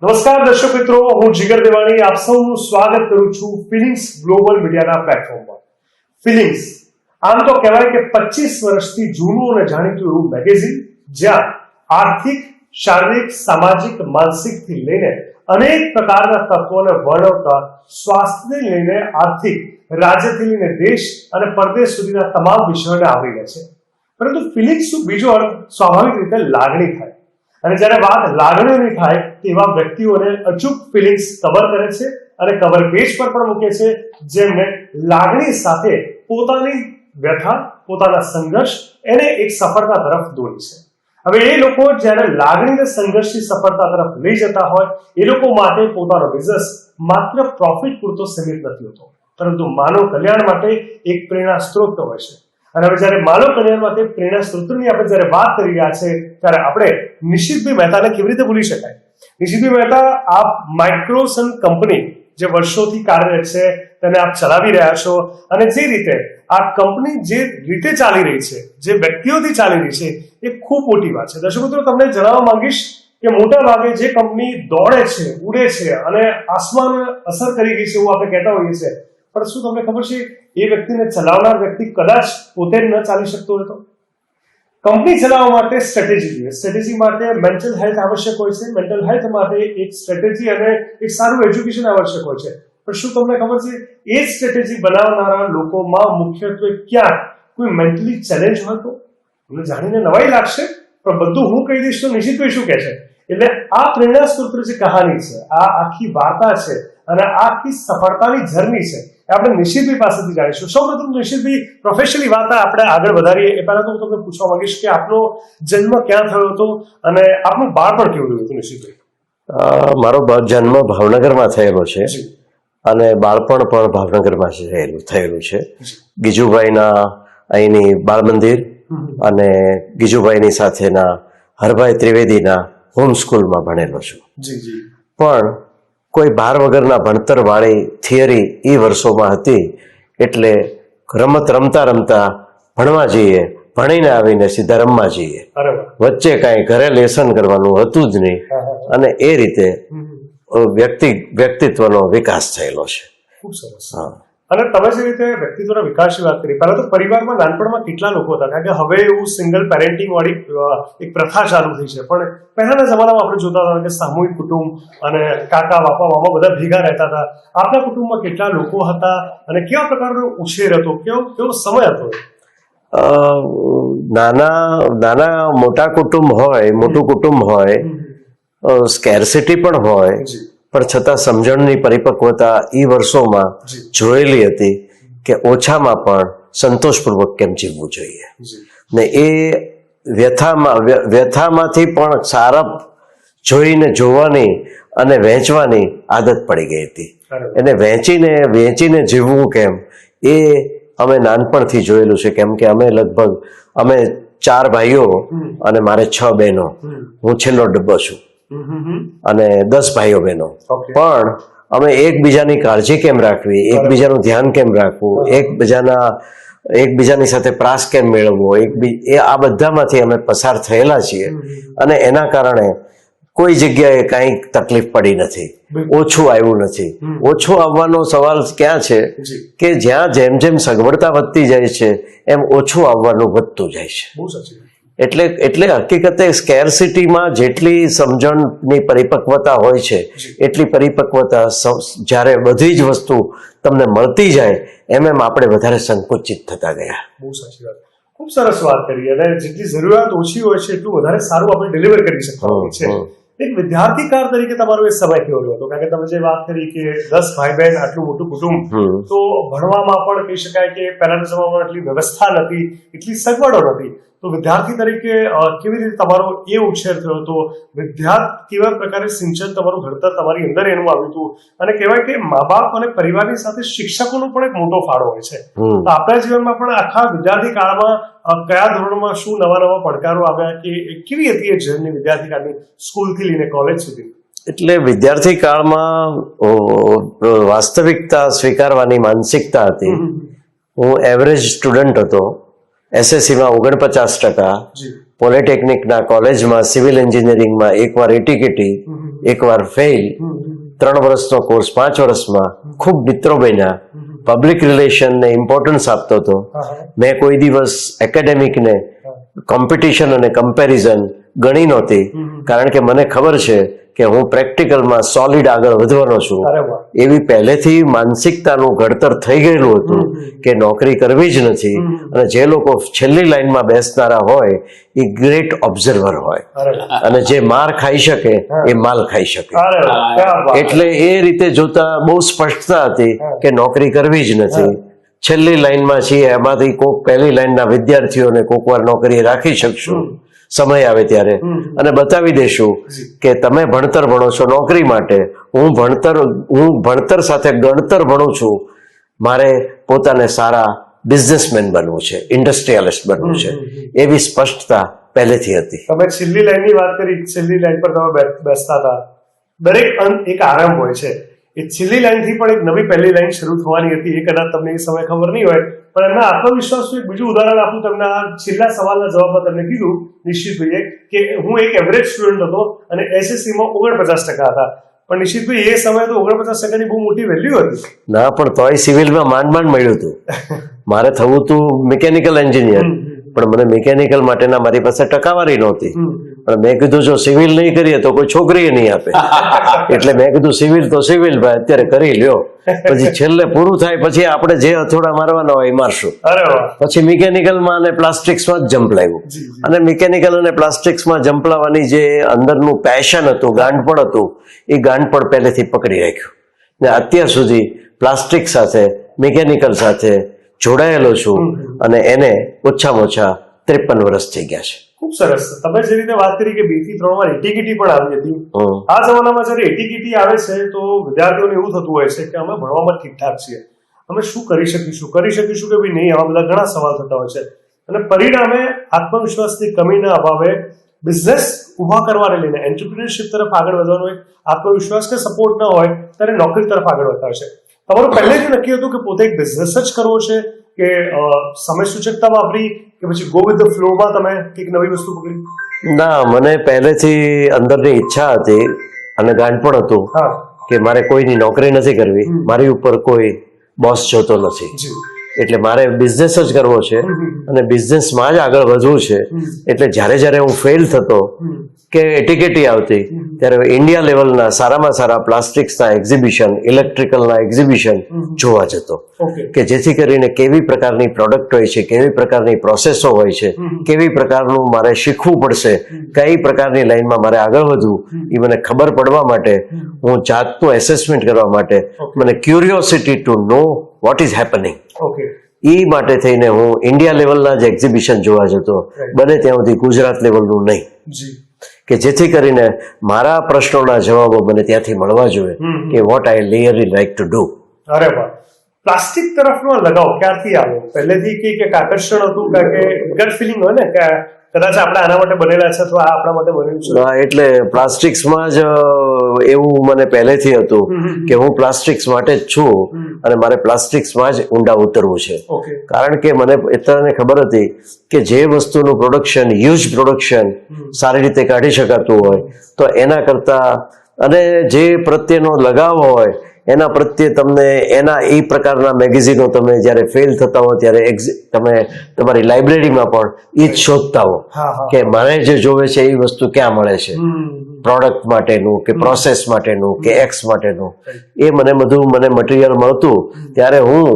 નમસ્કાર દર્શક મિત્રો, હું જીગર દેવાણી આપ સૌનું સ્વાગત કરું છું ફિલિંગ્સ ગ્લોબલ મીડિયાના પ્લેટફોર્મ પર. ફિલિંગ્સ આમ તો કહેવાય કે 25 વર્ષથી જૂનું અને જાણીતું એવું મેગેઝિન જ્યાં આર્થિક, શારીરિક, સામાજિક, માનસિકથી લઈને અનેક પ્રકારના તત્વોને વર્ણવતા સ્વાસ્થ્યથી લઈને આર્થિક, રાજ્યથી લઈને દેશ અને પરદેશ સુધીના તમામ વિષયોને આવરી લે છે. પરંતુ ફિલિંગ્સનો બીજો અર્થ સ્વાભાવિક રીતે લાગણી થાય, અને જ્યારે વાત લાગણીઓની થાય તેવા વ્યક્તિઓને અચૂક ફિલિંગ્સ કવર કરે છે અને કવર પેજ પર પણ મૂકે છે, જેમને લાગણી સાથે પોતાની વ્યથા, પોતાના સંઘર્ષ એને એક સફળતા તરફ દોરી છે. હવે એ લોકો જ્યારે લાગણીને સંઘર્ષથી સફળતા તરફ લઈ જતા હોય, એ લોકો માટે પોતાનો બિઝનેસ માત્ર પ્રોફિટ પૂરતો સીમિત નથી હોતો, પરંતુ માનવ કલ્યાણ માટે એક પ્રેરણા સ્ત્રોત હોય છે. અને હવે જ્યારે માનવ કલ્યાણ માટે પ્રેરણા સ્ત્રોતની આપણે જ્યારે વાત કરી રહ્યા છે, ત્યારે આપણે નિશિતભાઈ મહેતાને કેવી રીતે ભૂલી શકાય? નિશિતભાઈ મહેતા, આપ માઇક્રોસન કંપની જે વર્ષોથી કાર્યરત છે તેને આપ ચલાવી રહ્યા છો, અને જે રીતે આ કંપની જે રીતે ચાલી રહી છે, જે વ્યક્તિઓથી ચાલી રહી છે, એ ખૂબ મોટી વાત છે. દર્શક મિત્રો, તમને જણાવવા માંગીશ કે મોટા ભાગે જે કંપની દોડે છે, ઉડે છે અને આસમાનને અસર કરી ગઈ છે એવું આપણે કહેતા હોઈએ છીએ, પણ શું તમને ખબર છે એ વ્યક્તિને ચલાવનાર વ્યક્તિ કદાચ પોતે ન ચાલી શકતો હોય તો? કંપની ચલાવવા માટે સ્ટ્રેટેજી જોઈએ. સ્ટ્રેટેજી માટે મેન્ટલ હેલ્થ આવશ્યક હોય છે. મેન્ટલ હેલ્થ માટે એક સ્ટ્રેટેજી અને એક સારું એજ્યુકેશન આવશ્યક હોય છે. પણ શું તમને ખબર છે એ જ સ્ટ્રેટેજી બનાવનારા લોકોમાં મુખ્યત્વે ક્યાંક કોઈ મેન્ટલી ચેલેન્જ હોય તો? તમને જાણીને નવાઈ લાગશે, પણ બધું હું કહી દઈશ તો નિશિતભાઈ શું કહે છે. એટલે આ પ્રેરણા સ્ત્રોત જે કહાની છે, આ આખી વાર્તા છે અને આ આખી સફળતાની જર્ની છે, આપણે નિશિતભાઈ પાસેથી જાણીશું. સૌપ્રથમ નિશિતભાઈ, પ્રોફેશનલી વાત આપણે આગળ વધારીએ એ પહેલા તો હું તમને પૂછવા માંગીશ કે આપનો જન્મ ક્યાં થયો હતો અને આપનું બાળપણ કેવું રહ્યું હતું? નિશિતભાઈ, મારો જન્મ ભાવનગરમાં થયેલો છે અને બાળપણ પણ ભાવનગરમાં થયેલું છે. ગીજુભાઈના અહીંની બાળ મંદિર અને ગીજુભાઈની સાથેના હરભાઈ ત્રિવેદીના હોમ સ્કૂલમાં ભણેલો છું. પણ કોઈ ભાર વગરના ભણતર વાળી થિયરી એ વર્ષોમાં હતી, એટલે રમત રમતા રમતા ભણવા જઈએ, ભણીને આવીને સીધા રમવા જઈએ, વચ્ચે કાંઈ ઘરે લેસન કરવાનું હતું જ નહીં, અને એ રીતે વ્યક્તિત્વનો વિકાસ થયેલો છે. ખૂબ સરસ. અને તમે જે રીતે વ્યક્તિત્વના વિકાસની વાત કરી, પહેલા તો પરિવારમાં નાનપણમાં કેટલા લોકો હતા? કારણ કે હવે એવું સિંગલ પેરેન્ટિંગ વાળી એક પ્રથા ચાલુ થઈ છે, પણ પહેલાના જમાનામાં આપણે જોતા હતા કે સામૂહિક કુટુંબ અને કાકા, બાપા, મામા બધા ભેગા રહેતા હતા. આપના કુટુંબમાં કેટલા લોકો હતા અને કેવા પ્રકારનો ઉછેર હતો, કેવો સમય હતો? નાના મોટા કુટુંબ હોય, મોટું કુટુંબ હોય, સ્કેરસિટી પણ હોય, પણ છતાં સમજણની પરિપક્વતા એ વર્ષોમાં જોયેલી હતી કે ઓછામાં પણ સંતોષપૂર્વક કેમ જીવવું જોઈએ, ને એ વ્યથામાંથી પણ સારા જોઈને જોવાની અને વહેંચવાની આદત પડી ગઈ હતી. એને વેચીને જીવવું કેમ, એ અમે નાનપણથી જોયેલું છે. કેમ કે અમે 4 ભાઈઓ અને મારે 6 બહેનો, હું છેલ્લો ડબ્બો છું, અને 10 ભાઈઓ બહેનો. પણ અમે એકબીજાની કાળજી કેમ રાખવી, એકબીજાનું ધ્યાન કેમ રાખવું, એકબીજાની સાથે પ્રાસ કેમ મેળવવો, આ બધામાંથી અમે પસાર થયેલા છીએ. અને એના કારણે કોઈ જગ્યાએ કાંઈ તકલીફ પડી નથી, ઓછું આવ્યું નથી. ઓછું આવવાનો સવાલ ક્યાં છે કે જ્યાં જેમ સગવડતા વધતી જાય છે એમ ઓછું આવવાનું વધતું જાય છે. એટલે હકીકતે સ્કેરસિટીમાં જેટલી સમજણની પરિપક્વતા હોય છે, એટલી પરિપક્વતા જ્યારે બધી જ વસ્તુ તમને મળતી જાય એમ આપણે વધારે સંકુચિત થતા ગયા. બહુ સાચી વાત, ખૂબ સરસ વાત કરી. અને જેટલી જરૂરિયાત ઓછી હોય છે એટલું વધારે સારું આપણે ડિલિવર કરી શકતા હોઈએ છીએ. એક વિદ્યાર્થી કાળ તરીકે તમારો એ સમય કેવો રહ્યો હતો? કારણ કે તમે જે વાત કરી કે 10 ભાઈ બહેન, આટલું મોટું કુટુંબ, તો ભણવામાં પણ કહી શકાય કે પહેલાના જમાનામાં એટલી વ્યવસ્થા નથી, એટલી સગવડો નથી. તો વિદ્યાર્થી તરીકે કેવી રીતે તમારો એ ઉછેર થયો હતો? કેવા પ્રકારે સિંચન, તમારું ઘડતર તમારી અંદર એનું આવ્યું હતું? અને કહેવાય કે મા બાપ અને પરિવારની સાથે શિક્ષકોનો પણ એક મોટો ફાળો હોય છે. તો આપણા જીવનમાં પણ આખા વિદ્યાર્થી કાળમાં કયા ધોરણમાં શું નવા પડકારો આવ્યા, કે કેવી હતી એ જર્ની વિદ્યાર્થી કાળની, સ્કૂલથી લઈને કોલેજ સુધી? એટલે વિદ્યાર્થી કાળમાં વાસ્તવિકતા સ્વીકારવાની માનસિકતા હતી. હું એવરેજ સ્ટુડન્ટ હતો. SSCમાં 49%, પોલિટેકનિકના કોલેજમાં સિવિલ એન્જિનિયરિંગમાં એકવાર એટીકેટી, એકવાર ફેલ, 3 વર્ષનો કોર્સ 5 વર્ષમાં ખૂબ મિત્રો બન્યા. પબ્લિક રિલેશનને ઇમ્પોર્ટન્સ આપતો હતો. મેં કોઈ દિવસ એકેડેમિકને કોમ્પિટિશન અને કમ્પેરિઝન ગણી નહોતી, કારણ કે મને ખબર છે કે હું પ્રેક્ટિકલમાં સોલિડ આગળ વધવાનો છું. એવી પહેલેથી માનસિકતાનું ઘડતર થઈ ગયેલું હતું કે નોકરી કરવી જ નથી. અને જે લોકો છેલ્લી લાઈનમાં બેસનારા હોય એ ગ્રેટ ઓબ્ઝર્વર હોય, અને જે માર ખાઈ શકે એ માલ ખાઈ શકે. એટલે એ રીતે જોતા બહુ સ્પષ્ટતા હતી કે નોકરી કરવી જ નથી. છેલ્લી લાઈનમાં છીએ, એમાંથી કોઈક પહેલી લાઈનના વિદ્યાર્થીઓને કોઈક વાર નોકરી રાખી શકશું સમય આવે ત્યારે, અને બતાવી દેશું કે તમે ભણતર ભણો છો નોકરી માટે, હું ભણતર સાથે ગણતર ભણું છું. મારે પોતાને સારા બિઝનેસમેન બનવું છે, ઇન્ડસ્ટ્રીયાલિસ્ટ બનવું છે. એવી સ્પષ્ટતા પહેલેથી હતી. તમે છેલ્લી લાઈનની વાત કરી, છેલ્લી લાઈન પર તમે બેસતા હતા. દરેક અંત એક આરંભ હોય છે. એ છેલ્લી લાઈનથી પણ એક નવી પહેલી લાઈન શરૂ થવાની હતી. એ કદાચ તમને એ સમય ખબર નહીં હોય, પણ એમના આત્મવિશ્વાસનું એક બીજું ઉદાહરણ આપું તમને. આ છેલ્લા સવાલના જવાબમાં તમને કીધું નિશ્ચિતભાઈએ કે હું એક એવરેજ સ્ટુડન્ટ હતો અને એસએસસીમાં 49% હતા. પણ નિશ્ચિતભાઈ એ સમયે તો 49%ની બહુ મોટી વેલ્યુ હતી. ના, પણ તોય સિવિલમાં માંડ મળ્યું હતું. મારે થવું હતું મિકેનિકલ એન્જિનિયર, પણ મને મિકેનિકલ માટેના મારી પાસે ટકાવારી નહોતી. પણ મેં કીધું જો સિવિલ નહીં કરીએ તો કોઈ છોકરી નહીં આપે, એટલે મેં કીધું સિવિલ તો સિવિલ ભાઈ અત્યારે કરી લ્યો, પછી છેલ્લે પૂરું થાય પછી આપણે જે હથોડા મારવાના હોય એ મારશું. પછી મિકેનિકલમાં અને પ્લાસ્ટિક્સમાં જ જંપલાવ્યું, અને મિકેનિકલ અને પ્લાસ્ટિક્સમાં જંપલાવવાની જે અંદરનું પેશન હતું, ગાંડપણ હતું, એ ગાંડપણ પહેલેથી પકડી રાખ્યું. ને અત્યાર સુધી પ્લાસ્ટિક સાથે મિકેનિકલ સાથે જોડાયેલો છું, અને એને ઓછામાં ઓછા 53 વર્ષ થઈ ગયા છે. ખૂબ સરસ. તમે જે રીતે વાત કરી કે 2 થી 3 વાર એટીકેટી પણ આવી હતી. આ જમાનામાં જયારે એટીકેટી આવે છે તો વિદ્યાર્થીઓને એવું થતું હોય છે કે અમે ભણવામાં ઠીકઠાક છીએ, અમે શું કરી શકીશું કે ભાઈ નહીં, આવા બધા ઘણા સવાલ થતા હોય છે. અને પરિણામે આત્મવિશ્વાસની કમીના અભાવે બિઝનેસ ઉભા કરવાને લઈને એન્ટરપ્રિન્યોરશિપ તરફ આગળ વધવાનો એક આત્મવિશ્વાસ કે સપોર્ટ ન હોય ત્યારે નોકરી તરફ આગળ વધતા હોય છે. તમારું પહેલેથી નક્કી હતું કે પોતે એક બિઝનેસ જ કરવો છે, કે સમય સૂચકતા વાપરી, કે પછી ગો વિથ ધ ફ્લોમાં તમે કંઈક નવી વસ્તુ પકડી? ના, મને પહેલેથી અંદરની ઈચ્છા હતી અને ગાંડપણ હતું કે મારે કોઈની નોકરી નથી કરવી, મારી ઉપર કોઈ બોસ જોતો નથી, એટલે મારે બિઝનેસ જ કરવો છે અને બિઝનેસમાં જ આગળ વધવું છે. એટલે જ્યારે હું ફેલ થતો કે એટીકેટી આવતી ત્યારે ઇન્ડિયા લેવલના સારામાં સારા પ્લાસ્ટિક્સના એક્ઝિબિશન, ઇલેક્ટ્રિકલના એક્ઝિબિશન જોવા જતો, કે જેથી કરીને કેવી પ્રકારની પ્રોડક્ટ હોય છે, કેવી પ્રકારની પ્રોસેસો હોય છે, કેવી પ્રકારનું મારે શીખવું પડશે, કઈ પ્રકારની લાઈનમાં મારે આગળ વધવું, એ મને ખબર પડવા માટે, હું જાતનું એસેસમેન્ટ કરવા માટે, મને curiosity to know what is happening, એ માટે થઈને હું ઇન્ડિયા લેવલના જ એક્ઝિબિશન જોવા જતો, બને ત્યાં સુધી ગુજરાત લેવલનું નહીં, કે જેથી કરીને મારા પ્રશ્નોના જવાબો મને ત્યાંથી મળવા જોઈએ કે what I really like to do. અરે વાહ. પ્લાસ્ટિક તરફનો લગાવ ક્યારથી આવ્યો? પહેલેથી કે આકર્ષણ હતું, કે ગટ ફિલિંગ હોય ને કે કદાચ આપણે આના માટે બનેલા છે અથવા આ આપણા માટે બનેલું છે? એટલે પ્લાસ્ટિક્સમાં જ એવું મને પહેલેથી હતું કે હું પ્લાસ્ટિક્સ માટે જ છું અને મારે પ્લાસ્ટિક્સમાં જ ઊંડા ઉતરવું છે. કારણ કે મને એટલાને ખબર હતી કે જે વસ્તુનું પ્રોડક્શન, હ્યુજ પ્રોડક્શન સારી રીતે કાઢી શકાતું હોય તો એના કરતા, અને જે પ્રત્યેનો લગાવ હોય એના પ્રત્યે તમને એના એ પ્રકારના મેગેઝિનો તમે જ્યારે ફેલ થતા હો ત્યારે તમે તમારી લાઇબ્રેરીમાં પણ એ જ શોધતા હો કે મને જે જોવે છે એ વસ્તુ ક્યાં મળે છે, પ્રોડક્ટ માટેનું કે પ્રોસેસ માટેનું કે એક્સ માટેનું. એ મને મટીરિયલ મળતું ત્યારે હું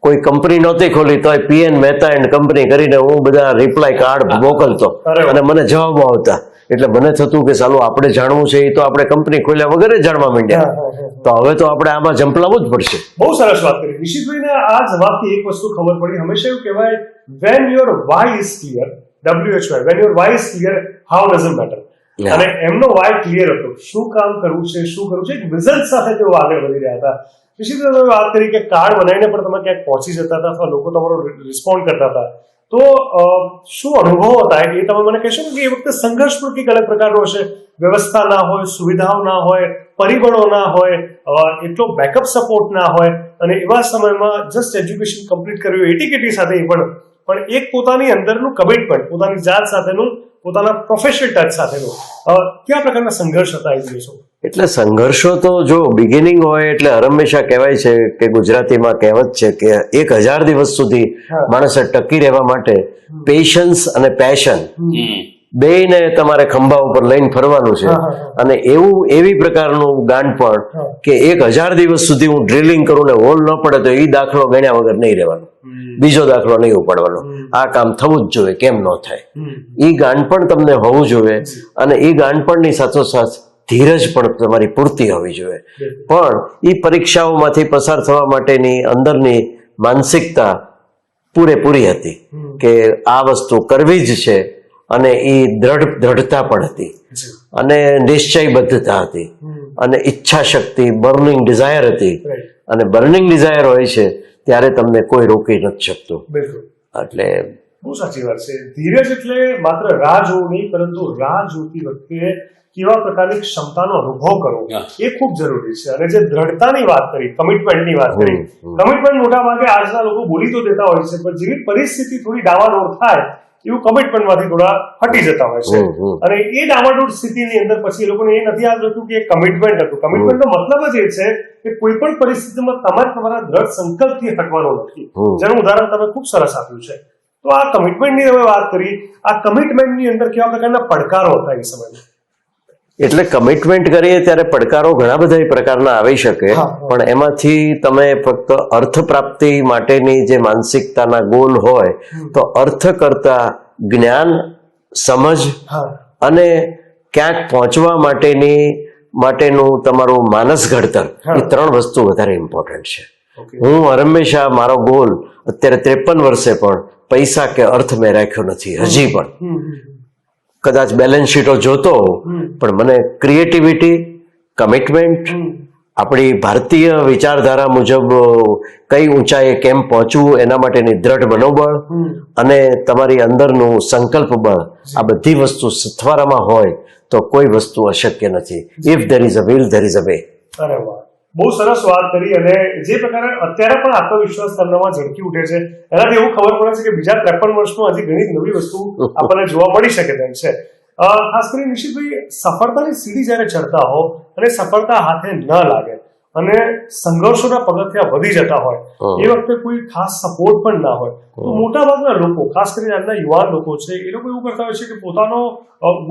કોઈ કંપની નહોતી ખોલી તોય પીએન મહેતા એન્ડ કંપની કરીને હું બધા રિપ્લાય કાર્ડ મોકલતો અને મને જવાબો આવતા. એટલે મને થતું કે ચાલો આપણે જાણવું છે એ તો આપણે કંપની ખોલ્યા વગર જ જાણવા માંડ્યા, તો હવે તો આપણે આમાં જંપલાવવું જ પડશે. બહુ સરસ વાત કરી નિશિતભાઈને. આ જવાબથી એક વસ્તુ ખબર પડી, હંમેશા એવું કહેવાય when your why is clear, WHY, when your why is clear, how doesn't matter. અને એમનો વાય ક્લિયર હતો, શું કામ કરવું છે, એક વિઝન સાથે તેઓ આગળ વધી રહ્યા હતા. નિશિતભાઈ વાત કરી કે કાર્ડ બનાવીને પણ તમે ક્યાંક પહોંચી જતા હતા અથવા લોકો તમારો રિસ્પોન્ડ કરતા હતા, તો શું અનુભવો હતા એ તમે મને કહેશો કે એ વખતે સંઘર્ષ પણ કંઈક અલગ પ્રકારનો હશે? વ્યવસ્થા ના હોય, સુવિધાઓ ના હોય, પરિબળો ના હોય, એટલો બેકઅપ સપોર્ટ ના હોય, અને એવા સમયમાં જસ્ટ એજ્યુકેશન કમ્પ્લીટ કર્યું એટીકેટી સાથે, પણ પણ એક પોતાની અંદરનું કમિટમેન્ટ, પોતાની જાત સાથેનું, પોતાના પ્રોફેશનલ ટચ સાથેનું કેવા પ્રકારના સંઘર્ષ હતા એ દિવસો? એટલે સંઘર્ષો તો જો બિગિનિંગ હોય એટલે હંમેશા કહેવાય છે કે ગુજરાતીમાં કહેવત છે કે 1000 દિવસ સુધી માણસે ટકી રહેવા માટે પેશન્સ અને પેશન બેયને તમારે ખંભા ઉપર લઈને ફરવાનું છે. અને એવી પ્રકારનું ગાંડપણ કે 1000 દિવસ સુધી હું ડ્રિલિંગ કરું ને હોલ ન પડે તો એ દાખલો ગણ્યા વગર નહીં રહેવાનો, બીજો દાખલો નહીં ઉપાડવાનો, આ કામ થવું જ જોઈએ, કેમ ન થાય. એ ગાંડપણ તમને હોવું જોઈએ અને એ ગાંડપણની સાથોસાથ ધીરજ પણ તમારી પૂરતી હોવી જોઈએ. પણ એ પરીક્ષાઓમાંથી પસાર થવા માટેની અંદરની માનસિકતા પૂરેપૂરી હતી કે આ વસ્તુ કરવી જ છે અને એ દ્રઢતા પણ હતી અને નિશ્ચયબદ્ધતા હતી અને ઈચ્છા શક્તિ, બર્નિંગ ડિઝાયર હતી. અને બર્નિંગ ડિઝાયર હોય છે ત્યારે તમને કોઈ રોકી નથી શકતું. એટલે બહુ સાચી વાત છે. ધીરજ એટલે માત્ર રાહ જોવું નહીં, પરંતુ રાહ જોતી વખતે કેવા પ્રકારની ક્ષમતાનો અનુભવ કરવો એ ખૂબ જરૂરી છે. અને જે દ્રઢતાની વાત કરી, કમિટમેન્ટની વાત કરી, કમિટમેન્ટ મોટા ભાગે આજના લોકો બોલી તો દેતા હોય છે, પણ જેવી પરિસ્થિતિ થોડી ડાવાડોળ થાય એવું કમિટમેન્ટમાંથી થોડા હટી જતા હોય છે. અને એ ડાવાડોળ સ્થિતિની અંદર પછી એ લોકોને એ નથી યાદ રહેતું કે કમિટમેન્ટ હતું. કમિટમેન્ટનો મતલબ જ એ છે કે કોઈ પણ પરિસ્થિતિમાં તમારા દ્રઢ સંકલ્પથી હટવાનો નથી, જેનું ઉદાહરણ તમે ખૂબ સરસ આપ્યું છે. તો આ કમિટમેન્ટની તમે વાત કરી, આ કમિટમેન્ટની અંદર કેવા પ્રકારના પડકારો હતા એ સમયમાં? એટલે કમિટમેન્ટ કરીએ ત્યારે પડકારો ઘણા બધા પ્રકારના આવી શકે, પણ એમાંથી તમે ફક્ત અર્થ પ્રાપ્તિ માટેની જે માનસિકતાના ગોલ હોય તો અર્થ કરતા જ્ઞાન, સમજ અને ક્યાંક પહોંચવા માટેનું તમારું માનસ ઘડતર, એ 3 વસ્તુ વધારે ઇમ્પોર્ટન્ટ છે. હું હંમેશા મારો ગોલ અત્યારે 53 વર્ષે પણ પૈસા કે અર્થ મેં રાખ્યો નથી હજી પણ. કદાચ બેલેન્સ શીટો જોતો પણ મને ક્રિએટિવિટી, કમિટમેન્ટ, આપણી ભારતીય વિચારધારા મુજબ કઈ ઊંચાઈએ કેમ પહોંચવું એના માટેની દ્રઢ મનોબળ અને તમારી અંદરનું સંકલ્પ બળ, આ બધી વસ્તુ સથવારામાં હોય તો કોઈ વસ્તુ અશક્ય નથી. If there is a will there is a way. અરે વાહ, બહુ સરસ વાત કરી. અને જે પ્રકારે અત્યારે પણ આત્મવિશ્વાસ તમારામાં ઝડકી ઉઠે છે એનાથી એવું ખબર પડે છે કે બીજા 53 વર્ષમાં હજી ઘણી નવી વસ્તુ આપણને જોવા મળી શકે તેમ છે. ખાસ કરીને નિશિતભાઈ, સફળતાની સીડી જયારે ચડતા હો અને સફળતા હાથે ન લાગે અને સંઘર્ષોના પગથિયા વધી જતા હોય એ વખતે કોઈ ખાસ સપોર્ટ પણ ના હોય, તો મોટા ભાગના લોકો, ખાસ કરીને આજના યુવાન લોકો છે, એ લોકો એવું કરતા હોય છે કે પોતાનો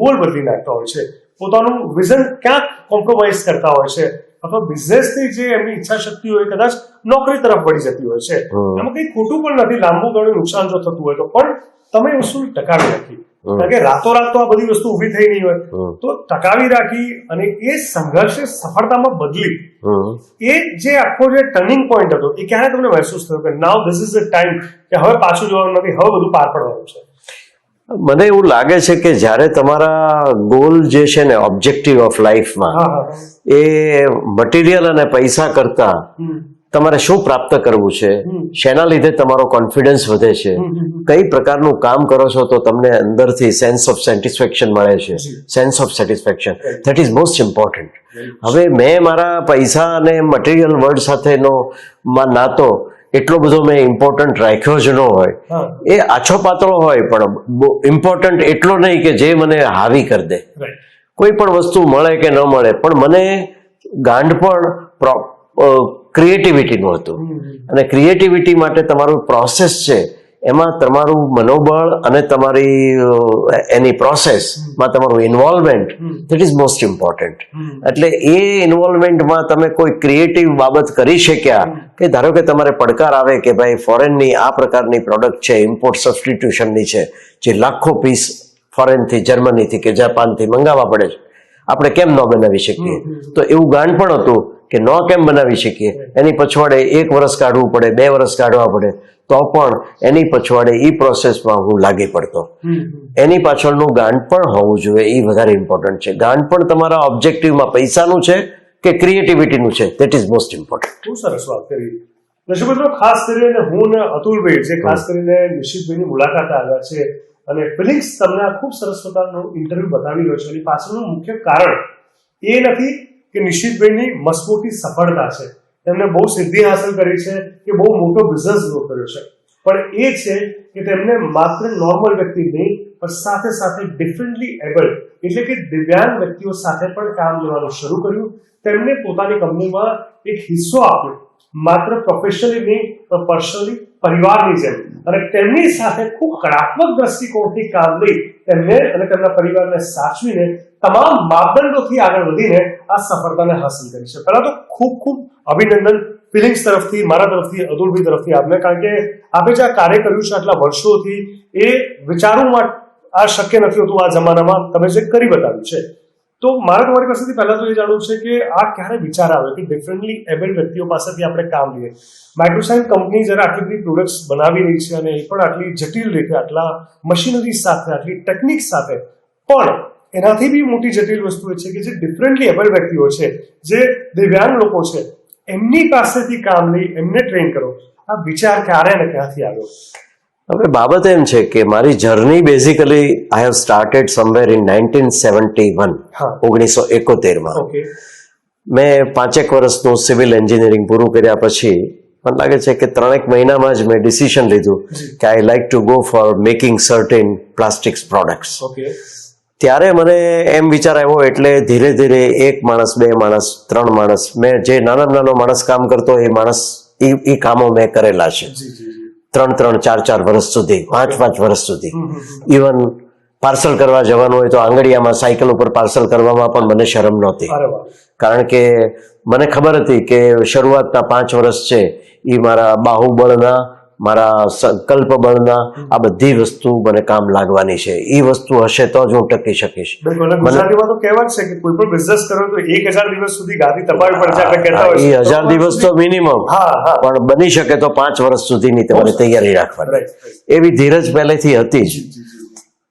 ગોલ બદલી નાખતા હોય છે, પોતાનું વિઝન ક્યાંક કોમ્પ્રોમાઇઝ કરતા હોય છે, અથવા બિઝનેસની જે એમની ઈચ્છા શક્તિ હોય કદાચ નોકરી તરફ વળી જતી હોય છે. એમાં કંઈ ખોટું પણ નથી, લાંબુ ગાળું નુકસાન જો થતું હોય તો, પણ તમે વસ્તુ ટકાવી રાખી. કારણ કે રાતોરાત તો આ બધી વસ્તુ ઊભી થઈ નહીં હોય, તો ટકાવી રાખી અને એ સંઘર્ષે સફળતામાં બદલી, એ જે આખો જે ટર્નિંગ પોઈન્ટ હતો એ ક્યારે તમને મહેસૂસ થયો કે નાઉ ધીસ ઇઝ ધ ટાઈમ કે હવે પાછું જવાનું નથી, હવે બધું પાર પડવાનું છે? મને એવું લાગે છે કે જ્યારે તમારા ગોલ જે છે ને, ઓબ્જેક્ટિવ ઓફ લાઈફમાં, એ મટીરિયલ અને પૈસા કરતા તમારે શું પ્રાપ્ત કરવું છે, શેના લીધે તમારો કોન્ફિડન્સ વધે છે, કઈ પ્રકારનું કામ કરો છો તો તમને અંદરથી સેન્સ ઓફ સેટિસ્ફેક્શન મળે છે, sense of satisfaction, that is most important. હવે મેં મારા પૈસા અને મટીરિયલ વર્ડ સાથેનો નાતો એટલો બધો મેં ઇમ્પોર્ટન્ટ રાખ્યો જ ન હોય, એ આછો પાતળો હોય પણ ઇમ્પોર્ટન્ટ એટલો નહીં કે જે મને હાવી કરી દે. કોઈ પણ વસ્તુ મળે કે ન મળે, પણ મને ગાંડપણ ક્રિએટિવિટીનું હતું. અને ક્રિએટિવિટી માટે તમારું પ્રોસેસ છે, એમાં તમારું મનોબળ અને તમારી એની પ્રોસેસમાં તમારું involvement, that is most important. એટલે એ ઇન્વોલ્વમેન્ટમાં તમે કોઈ ક્રિએટિવ બાબત કરી શક્યા કે ધારો કે તમારે પડકાર આવે કે ભાઈ ફોરેનની આ પ્રકારની પ્રોડક્ટ છે, ઇમ્પોર્ટ સબસ્ટિટ્યુશનની છે, જે લાખો પીસ ફોરેનથી, જર્મનીથી કે જાપાનથી મંગાવવા પડે છે, આપણે કેમ ન બનાવી શકીએ? તો એવું ગાંડ પણ હતું કે ન કેમ બનાવી શકીએ, એની પછવાડે 1 વર્ષ કાઢવું પડે, 2 વર્ષ કાઢવા પડે, તો પણ એની પછવાડે એ પ્રોસેસમાં હું લાગી પડતો. એની પાછળનું ગાંડ પણ હોવું જોઈએ, એ વધારે ઇમ્પોર્ટન્ટ છે. ગાંડ પણ તમારા ઓબ્જેક્ટિવમાં પૈસાનું છે કે ક્રિએટિવિટીનું છે, ધેટ ઇઝ મોસ્ટ ઇમ્પોર્ટન્ટ. બહુ સરસ વાત કરી. નશીબભાઈ, ખાસ કરીને હું ને અતુલભાઈ જે ખાસ કરીને નિશિતભાઈની મુલાકાત આવ્યા છે અને ફિલિંગ્સ તમને આ ખૂબ સરસ પ્રકારનો ઇન્ટરવ્યુ બતાવી રહ્યો છે, એની પાછળનું મુખ્ય કારણ એ નથી કે નિશિતભાઈની મસમોટી સફળતા છે, એમને બહુ સિદ્ધિ હાંસલ કરી છે, કે બહુ મોટો બિઝનેસ ગ્રો કર્યો છે, પણ એ છે કે તેમને માત્ર નોર્મલ વ્યક્તિ નહીં પણ સાથે સાથે ડિફરન્ટલી એબલ્ડ એટલે કે દિવ્યાંગ વ્યક્તિઓ સાથે પણ કામ લેવાનું શરૂ કર્યું. તેમને પોતાની કંપનીમાં એક હિસ્સો આપ્યો, માત્ર પ્રોફેશનલી નહીં પણ પર્સનલી, પરિવારની જેમ. અને તેમની સાથે ખૂબ કળાત્મક દ્રષ્ટિકોણથી કામ લઈ તેમને અને તેમના પરિવારને સાચવીને તમામ માપદંડોથી આગળ વધીને આ સફળતાને હાંસલ કરી છે. પહેલા તો ખૂબ ખૂબ અભિનંદન ફિલિંગ્સ તરફથી, મારા તરફથી, અતુલભાઈ તરફથી આપને, કારણ કે આપે જે આ કાર્ય કર્યું છે આટલા વર્ષોથી એ વિચારોમાં આ શક્ય નથી હોતું આ જમાનામાં, તમે જે કરી બતાવ્યું છે. તો મારે તમારી પાસેથી પહેલા તો એ જાણવું છે કે આ ક્યારે વિચાર આવ્યો કે ડિફરન્ટલી એબલ્ડ વ્યક્તિઓ પાસેથી આપણે કામ લઈએ? માઇક્રોસાઇન કંપની જ્યારે આટલી બધી પ્રોડક્ટ્સ બનાવી રહી છે અને એ પણ આટલી જટિલ રીતે, આટલા મશીનરી સાથે, આટલી ટેકનિક સાથે, પણ એનાથી બી મોટી જટિલ વસ્તુ એ છે કે જે ડિફરન્ટલી એબલ્ડ વ્યક્તિઓ છે, જે દિવ્યાંગ લોકો છે, એમની પાસેથી કામ લઈ એમને ટ્રેન કરો. આ વિચાર ક્યારે અને ક્યાંથી આવ્યો? હવે બાબત એમ છે કે મારી journey basically I have started somewhere in 1971, 1971 okay. મેં 5 વર્ષનું સિવિલ એન્જિનિયરિંગ પૂરું કર્યા પછી મને લાગે છે કે 3 મહિનામાં જ મેં ડિસિઝન લીધું કે I like to go for making certain plastics products. Okay. ત્યારે મને એમ વિચાર આવ્યો, એટલે ધીરે ધીરે 1 માણસ, 2 માણસ, 3 માણસ, મેં જે નાનો માણસ કામ કરતો એ માણસ એ કામો મેં કરેલા છે. 3 4 વર્ષ સુધી, 5 વર્ષ સુધી. ઇવન પાર્સલ કરવા જવાનું હોય તો આંગળીયામાં સાયકલ ઉપર પાર્સલ કરવામાં પણ મને શરમ નહોતી, કારણ કે મને ખબર હતી કે શરૂઆતના 5 વર્ષ છે એ મારા બાહુબળના, મારા સંકલ્પ બળના, આ બધી વસ્તુ મને કામ લાગવાની છે. એ વસ્તુ હશે તો જ હું ટકી શકીશ. ગુજરાતીમાં તો કહેવત છે કે કોઈ પણ બિઝનેસ કરો તો 1000 દિવસ સુધી ગાદી તપાવી પડે છે, આપણે કહેતા હોય છે. 1000 દિવસ તો મિનિમમ, પણ બની શકે તો 5 વર્ષ સુધીની તમારે તૈયારી રાખવાની. એવી ધીરજ પહેલેથી હતી જ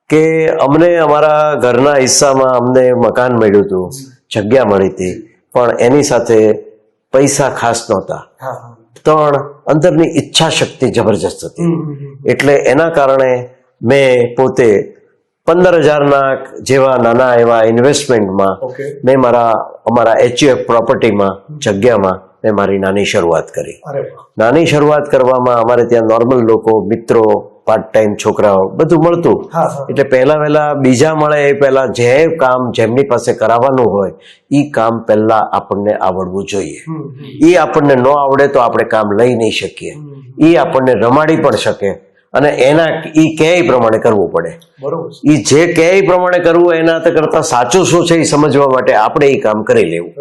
કે અમને અમારા ઘરના હિસ્સામાં અમને મકાન મળ્યું હતું, જગ્યા મળી હતી, પણ એની સાથે પૈસા ખાસ નહોતા, પણ અંદરની ઈચ્છા શક્તિ જબરજસ્ત હતી. એટલે એના કારણે મેં પોતે 15,000 જેવા નાના એવા ઇન્વેસ્ટમેન્ટમાં મેં અમારા HUF પ્રોપર્ટીમાં, જગ્યામાં મેં મારી નાની શરૂઆત કરી. નાની શરૂઆત કરવામાં અમારે ત્યાં નોર્મલ લોકો, મિત્રો, પાર્ટ ટાઈમ છોકરાઓ બધું મળતું. એટલે વહેલા બીજા મળે એ પહેલા જે કામ જેમની પાસે કરાવવાનું હોય એ કામ પહેલા આપણને આવડવું જોઈએ. એ આપણને ન આવડે તો આપણે કામ લઈ નહીં શકીએ. એ આપણને રમાડી પણ શકે અને એના એ કહે એ પ્રમાણે કરવું પડે. એ જે કહે એ પ્રમાણે કરવું, એના કરતા સાચું શું છે એ સમજવા માટે આપણે એ કામ કરી લેવું.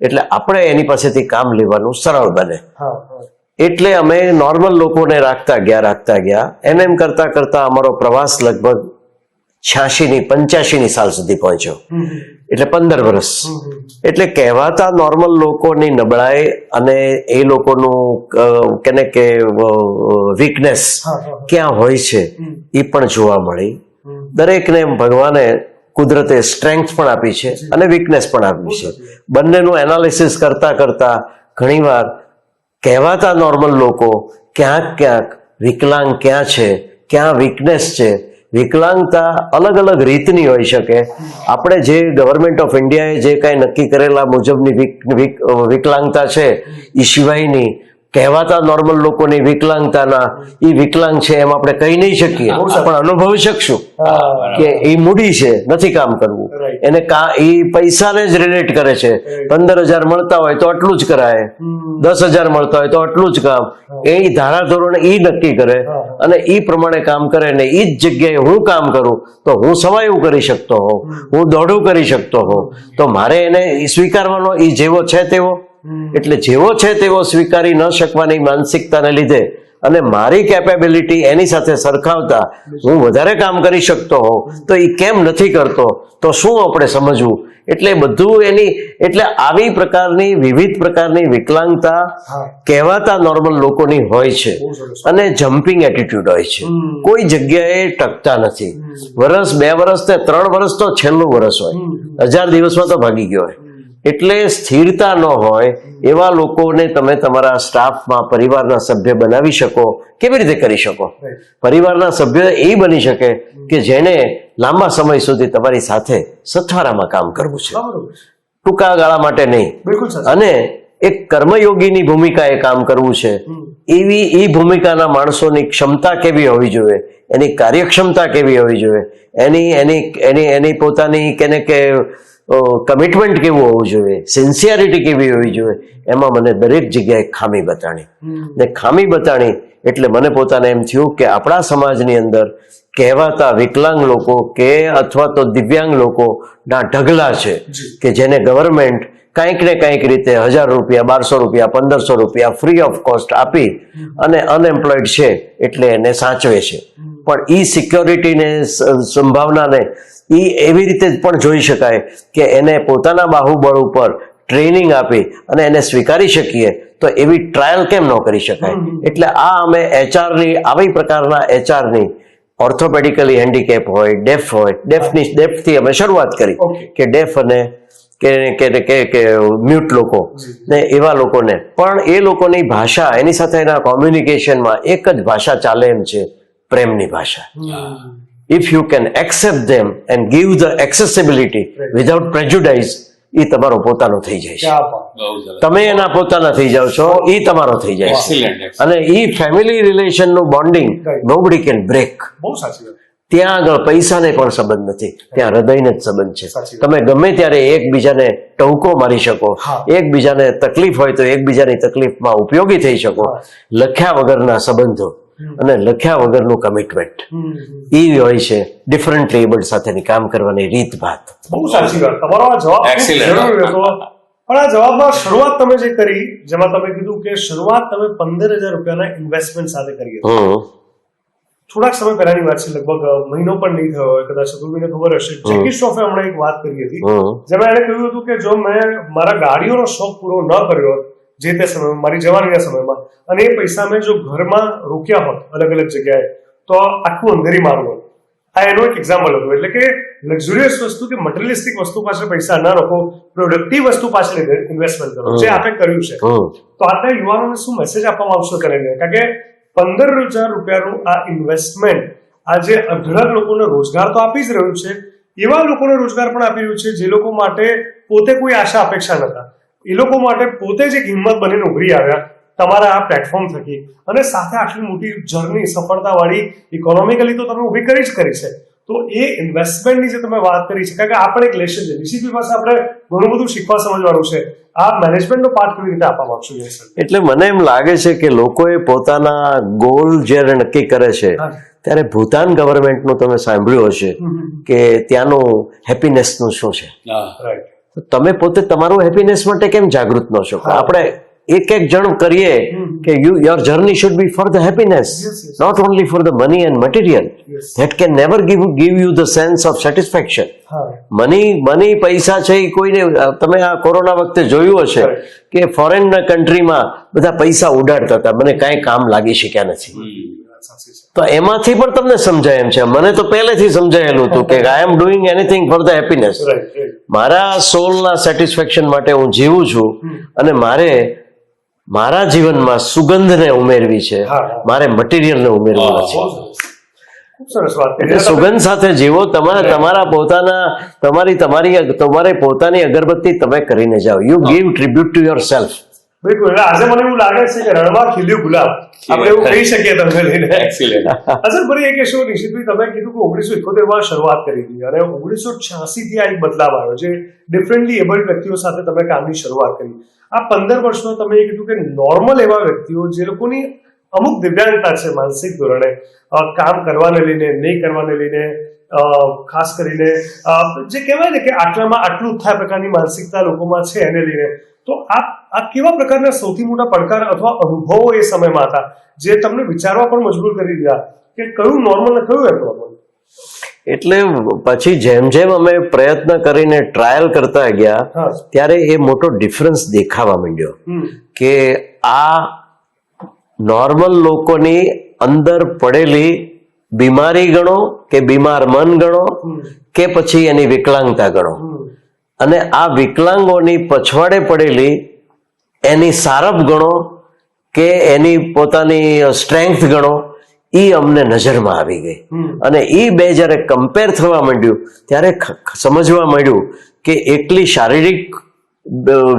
એટલે આપણે એની પાસેથી કામ લેવાનું સરળ બને. એટલે અમે નોર્મલ લોકોને રાખતા ગયા. એમ કરતા અમારો પ્રવાસ લગભગ 86-85 સાલ સુધી પહોંચ્યો. એટલે 15 વર્ષ. એટલે કહેવાતા નોર્મલ લોકોની નબળાઈ અને એ લોકોનું કેને કે વીકનેસ ક્યાં હોય છે એ પણ જોવા મળી. દરેકને ભગવાને કુદરતે સ્ટ્રેન્થ પણ આપી છે અને વીકનેસ પણ આપી છે. બંનેનું એનાલિસિસ કરતા ઘણીવાર કહેવાતા નોર્મલ લોકો ક્યાંક વિકલાંગ ક્યાં છે, ક્યાં વીકનેસ છે. વિકલાંગતા અલગ રીતની હોઈ શકે. આપણે જે ગવર્મેન્ટ ઓફ ઇન્ડિયાએ જે કાંઈ નક્કી કરેલા મુજબની વિકલાંગતા છે એ સિવાયની કહેવાતા નોર્મલ લોકોની વિકલાંગતાના એ વિકલાંગ છે એમ આપણે કહી નહીં શકીએ, પણ અનુભવી શકશું કે એ મૂડી છે, નથી કામ કરવું. એને એ પૈસાને જ રિલેટ કરે છે. 15,000 મળતા હોય તો આટલું જ કરાય, 10,000 મળતા હોય તો આટલું જ કામ. એ ધારાધોરણે એ નક્કી કરે અને એ પ્રમાણે કામ કરે ને એ જ જગ્યાએ હું કામ કરું તો હું સવાયું કરી શકતો હોઉં, હું દોડું કરી શકતો હોઉં, તો મારે એને સ્વીકારવાનો એ જેવો છે તેવો. એટલે જેવો છે તેવો સ્વીકારી ન શકવાની માનસિકતાને લીધે અને મારી કેપેબિલિટી એની સાથે સરખાવતા હું વધારે કામ કરી શકતો હોઉં તો એ કેમ નથી કરતો, તો શું આપણે સમજવું. એટલે બધું એટલે આવી પ્રકારની વિવિધ પ્રકારની વિકલાંગતા કહેવાતા નોર્મલ લોકોની હોય છે અને જમ્પિંગ એટીટ્યુડ હોય છે. કોઈ જગ્યાએ ટકતા નથી. વર્ષ, 2 વર્ષ ને 3 વર્ષ તો છેલ્લું વર્ષ હોય, 1000 દિવસમાં તો ભાગી ગયો હોય. એટલે સ્થિરતા ન હોય એવા લોકોને તમે તમારા સ્ટાફમાં પરિવારના સભ્ય બનાવી શકો. કેવી રીતે કરી શકો? પરિવારના સભ્ય એ બની શકે કે જેને લાંબા સમય સુધી તમારી સાથે સથવારામાં કામ કરવું છે, ટૂંકા ગાળા માટે નહીં. અને એક કર્મયોગીની ભૂમિકાએ કામ કરવું છે. એવી એ ભૂમિકાના માણસોની ક્ષમતા કેવી હોવી જોઈએ, એની કાર્યક્ષમતા કેવી હોવી જોઈએ, એની એની એની એની પોતાની કે કમિટમેન્ટ કેવું હોવું જોઈએ, સિન્સિયરિટી કેવી હોવી જોઈએ, એમાં મને દરેક જગ્યાએ ખામી બતાણી. ને ખામી બતાણી એટલે મને પોતાને એમ થયું કે આપણા સમાજની અંદર કહેવાતા વિકલાંગ લોકો કે અથવા તો દિવ્યાંગ લોકોના ઢગલા છે કે જેને ગવર્મેન્ટ કંઈક ને કંઈક રીતે 1000 રૂપિયા, 1200 રૂપિયા, 1500 રૂપિયા ફ્રી ઓફ કોસ્ટ આપી અને અનએમ્પ્લોયડ છે એટલે એને સાચવે છે. પણ એ સિક્યોરિટીને સંભાવનાને એ એવી રીતે પણ જોઈ શકાય કે એને પોતાના બાહુબળ ઉપર ટ્રેનિંગ આપી અને એને સ્વીકારી શકીએ તો એવી ટ્રાયલ કેમ ન કરી શકાય. એટલે આ અમે એચઆરની આવી પ્રકારના એચઆરની ઓર્થોપેડિકલી હેન્ડીકેપ હોય, ડેફથી અમે શરૂઆત કરી કે ડેફ અને કે મ્યુટ લોકો ને એવા લોકોને પણ એ લોકોની ભાષા, એની સાથે એના કોમ્યુનિકેશનમાં એક જ ભાષા ચાલે એમ છે, પ્રેમની ભાષા. If you can accept them and give the accessibility without prejudice, એ તમારો પોતાનો થઈ જાય છે. તમે એના પોતાના થઈ જાવ છો, એ તમારો થઈ જાય છે. અને એ ફેમિલી રિલેશનનું બોન્ડિંગ નોબડી કેન બ્રેક. બહુ સાચી વાત. ત્યાં આગળ પૈસાને પણ સંબંધ નથી, ત્યાં હૃદયને જ સંબંધ છે. તમે ગમે ત્યારે એકબીજાને ટહુકો મારી શકો, એકબીજાને તકલીફ હોય તો એકબીજાની તકલીફમાં ઉપયોગી થઈ શકો. લખ્યા વગરના સંબંધો અને લખ્યા વગરનું કમિટમેન્ટ એ હોય છે ડિફરન્ટલી એબલ્ડ સાથેની કામ કરવાની રીત ભાત. બહુ સાચી વાત. તમારો આ જવાબ જરૂરી હતો. પણ આ જવાબમાં શરૂઆત તમે જે કરી, જેમાં તમે કીધું કે શરૂઆત તમે 15,000 રૂપિયાના ઇન્વેસ્ટમેન્ટ સાથે કરી હતી. થોડાક સમય પહેલાની વાત છે, લગભગ મહિનો પણ નહીં થયો હોય કદાચ, તમને ખબર હશે, જેકી શ્રોફે હમણાં એક વાત કરી હતી જેમાં એને કહ્યું હતું કે જો મેં મારા ગાડીઓનો શોખ પૂરો ન કર્યો જે તે સમયમાં, મારી જવાનીના સમયમાં, અને એ પૈસા મેં જો ઘરમાં રોક્યા હોત અલગ અલગ જગ્યાએ તો આખું અંધેરી મારું હોત. આ એનો એક એક્ઝામ્પલ હતું. એટલે કે લક્ઝુરિયસ વસ્તુ કે મટીરિયલિસ્ટિક વસ્તુ પાછળ પૈસા ન રાખો, પ્રોડક્ટિવ વસ્તુ પાછળ ઇન્વેસ્ટમેન્ટ કરો, જે આપણે કર્યું છે. તો આજના યુવાનોને શું મેસેજ આપવામાં આવશે કરીને? કારણ કે 15,000 રૂપિયાનું આ ઇન્વેસ્ટમેન્ટ આજે અઢળક લોકોને રોજગાર તો આપી જ રહ્યું છે, એવા લોકોને રોજગાર પણ આપી રહ્યું છે જે લોકો માટે પોતે કોઈ આશા અપેક્ષા નતા. એ લોકો માટે પોતે જ એક હિંમત બનીને ઉભરી આવ્યા તમારા આ પ્લેટફોર્મ થકી, અને સાથે આટલી મોટી જર્ની સફળતાવાળી ઇકોનોમિકલી તો તમે ઉભી કરી જ કરી છે. તો એ ઇન્વેસ્ટમેન્ટની જે તમે વાત કરી છે, કારણ કે આપણે એક લેશન છે, ડીસીપી પાસે આપણે ઘણું બધું શીખવા સમજવાનું છે. આ મેનેજમેન્ટનો પાર્ટ કેવી રીતે આપવામાં આવશે? એટલે મને એમ લાગે છે કે લોકોએ પોતાના ગોલ જ્યારે નક્કી કરે છે ત્યારે ભૂતાન ગવર્મેન્ટનું તમે સાંભળ્યું હશે કે ત્યાંનું હેપીનેસનું શું છે. તમે પોતે તમારું હેપીનેસ માટે કેમ જાગૃત ન છો? આપણે એક જણ કરીએ કે your journey should be for the happiness, not only for the money and material. That can never give you the sense of satisfaction. Money પૈસા છે એ કોઈને, તમે આ કોરોના વખતે જોયું હશે કે ફોરેન કન્ટ્રીમાં બધા પૈસા ઉડાડતા હતા, મને કાંઈ કામ લાગી શક્યા નથી. તો એમાંથી પણ તમને સમજાય એમ છે. મને તો પહેલેથી સમજાયેલું હતું કે I am doing anything for the happiness. મારા સોલના સેટિસ્ફેક્શન માટે હું જીવું છું અને મારા જીવનમાં સુગંધને ઉમેરવી છે, મારે મટીરિયલને ઉમેરવું નથી. સુગંધ સાથે જીવો. તમારા તમારી પોતાની અગરબત્તી તમે કરીને જાઓ. You give tribute to your self. બિલકુલ. આજે મને એવું લાગે છે કે રણમાં ખીલ્યું ગુલાબ, આપણે એવું કહી શકીએ તમને લઈને. અસર ફરી એ કહેશો નિશિતભાઈ, તમે કીધું કે 1971 શરૂઆત કરી હતી અને 1986 થી આ એક બદલાવ આવ્યો જે ડિફરન્ટલી એબલ્ડ વ્યક્તિઓ સાથે તમે કામની શરૂઆત કરી. આ 15 વર્ષમાં તમે એ કીધું કે નોર્મલ એવા વ્યક્તિઓ જે લોકોની અમુક દિવ્યાંગતા છે માનસિક ધોરણે, કામ કરવાને લઈને, નહીં કરવાને લઈને, ખાસ કરીને જે કહેવાય ને કે આટલામાં આટલું થાય પ્રકારની માનસિકતા લોકોમાં છે એને લઈને, તો આ કેવા પ્રકારના સૌથી મોટા પડકાર અથવા અનુભવો એ સમયમાં હતા જે તમને વિચારવા પણ મજબૂર કરી દીધા કે કયું નોર્મલ ને કયું એબનોર્મલ? એટલે પછી જેમ જેમ અમે પ્રયત્ન કરીને ટ્રાયલ કરતા ગયા ત્યારે એ મોટો ડિફરન્સ દેખાવા માંડ્યો કે આ નોર્મલ લોકોની અંદર પડેલી બીમારી ગણો કે બીમાર મન ગણો કે પછી એની વિકલાંગતા ગણો, અને આ વિકલાંગોની પછવાડે પડેલી એની સારપ ગણો કે એની પોતાની સ્ટ્રેન્થ ગણો, એ અમને નજરમાં આવી ગઈ. અને એ બે જ્યારે કમ્પેર થવા માંડ્યું ત્યારે સમજવા માંડ્યું કે એટલી શારીરિક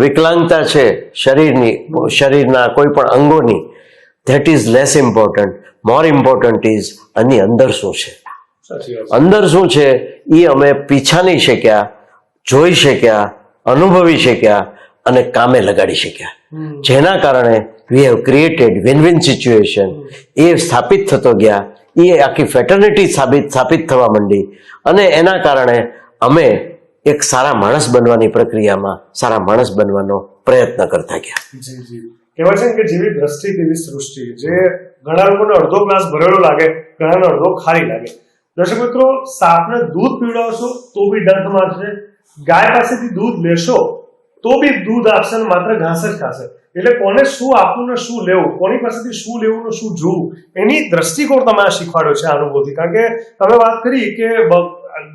વિકલાંગતા છે શરીરના કોઈ પણ અંગોની, that is less important. More important is આની અંદર શું છે, સાચી વાત. અંદર શું છે એ અમે પીછા નહીં શક્યા, જોઈ શક્યા, અનુભવી શક્યા અને કામે લગાડી શક્યા. જેના કારણે we have created win win situation. એ સ્થાપિત થતો ગયા, એ આખી ફેટર્નિટી સ્થાપિત થવા માંડી અને એના કારણે અમે એક સારા માણસ બનવાની પ્રક્રિયામાં સારા માણસ બનવાનો પ્રયત્ન કરતા ગયા. જી જી. કહેવાય છે ને કે જેવી દ્રષ્ટિ તેવી સૃષ્ટિ. જે ઘણા લોકોને અડધો ગ્લાસ ભરેલો લાગે, ઘણાને અડધો ખાલી લાગે. દર્શક મિત્રો, સાપને દૂધ પીવડાવશો તો બી ડંખ મારશે, ગાય પાસેથી દૂધ લેશો તો બી દૂધ આપશે ને માત્ર ઘાસ જ ખાશે. એટલે કોને શું આપવું ને શું લેવું, કોની પાસેથી શું લેવું ને શું જોવું, એની દ્રષ્ટિકોણ તમે આ શીખવાડ્યો છે અનુભવથી. કારણ કે તમે વાત કરી કે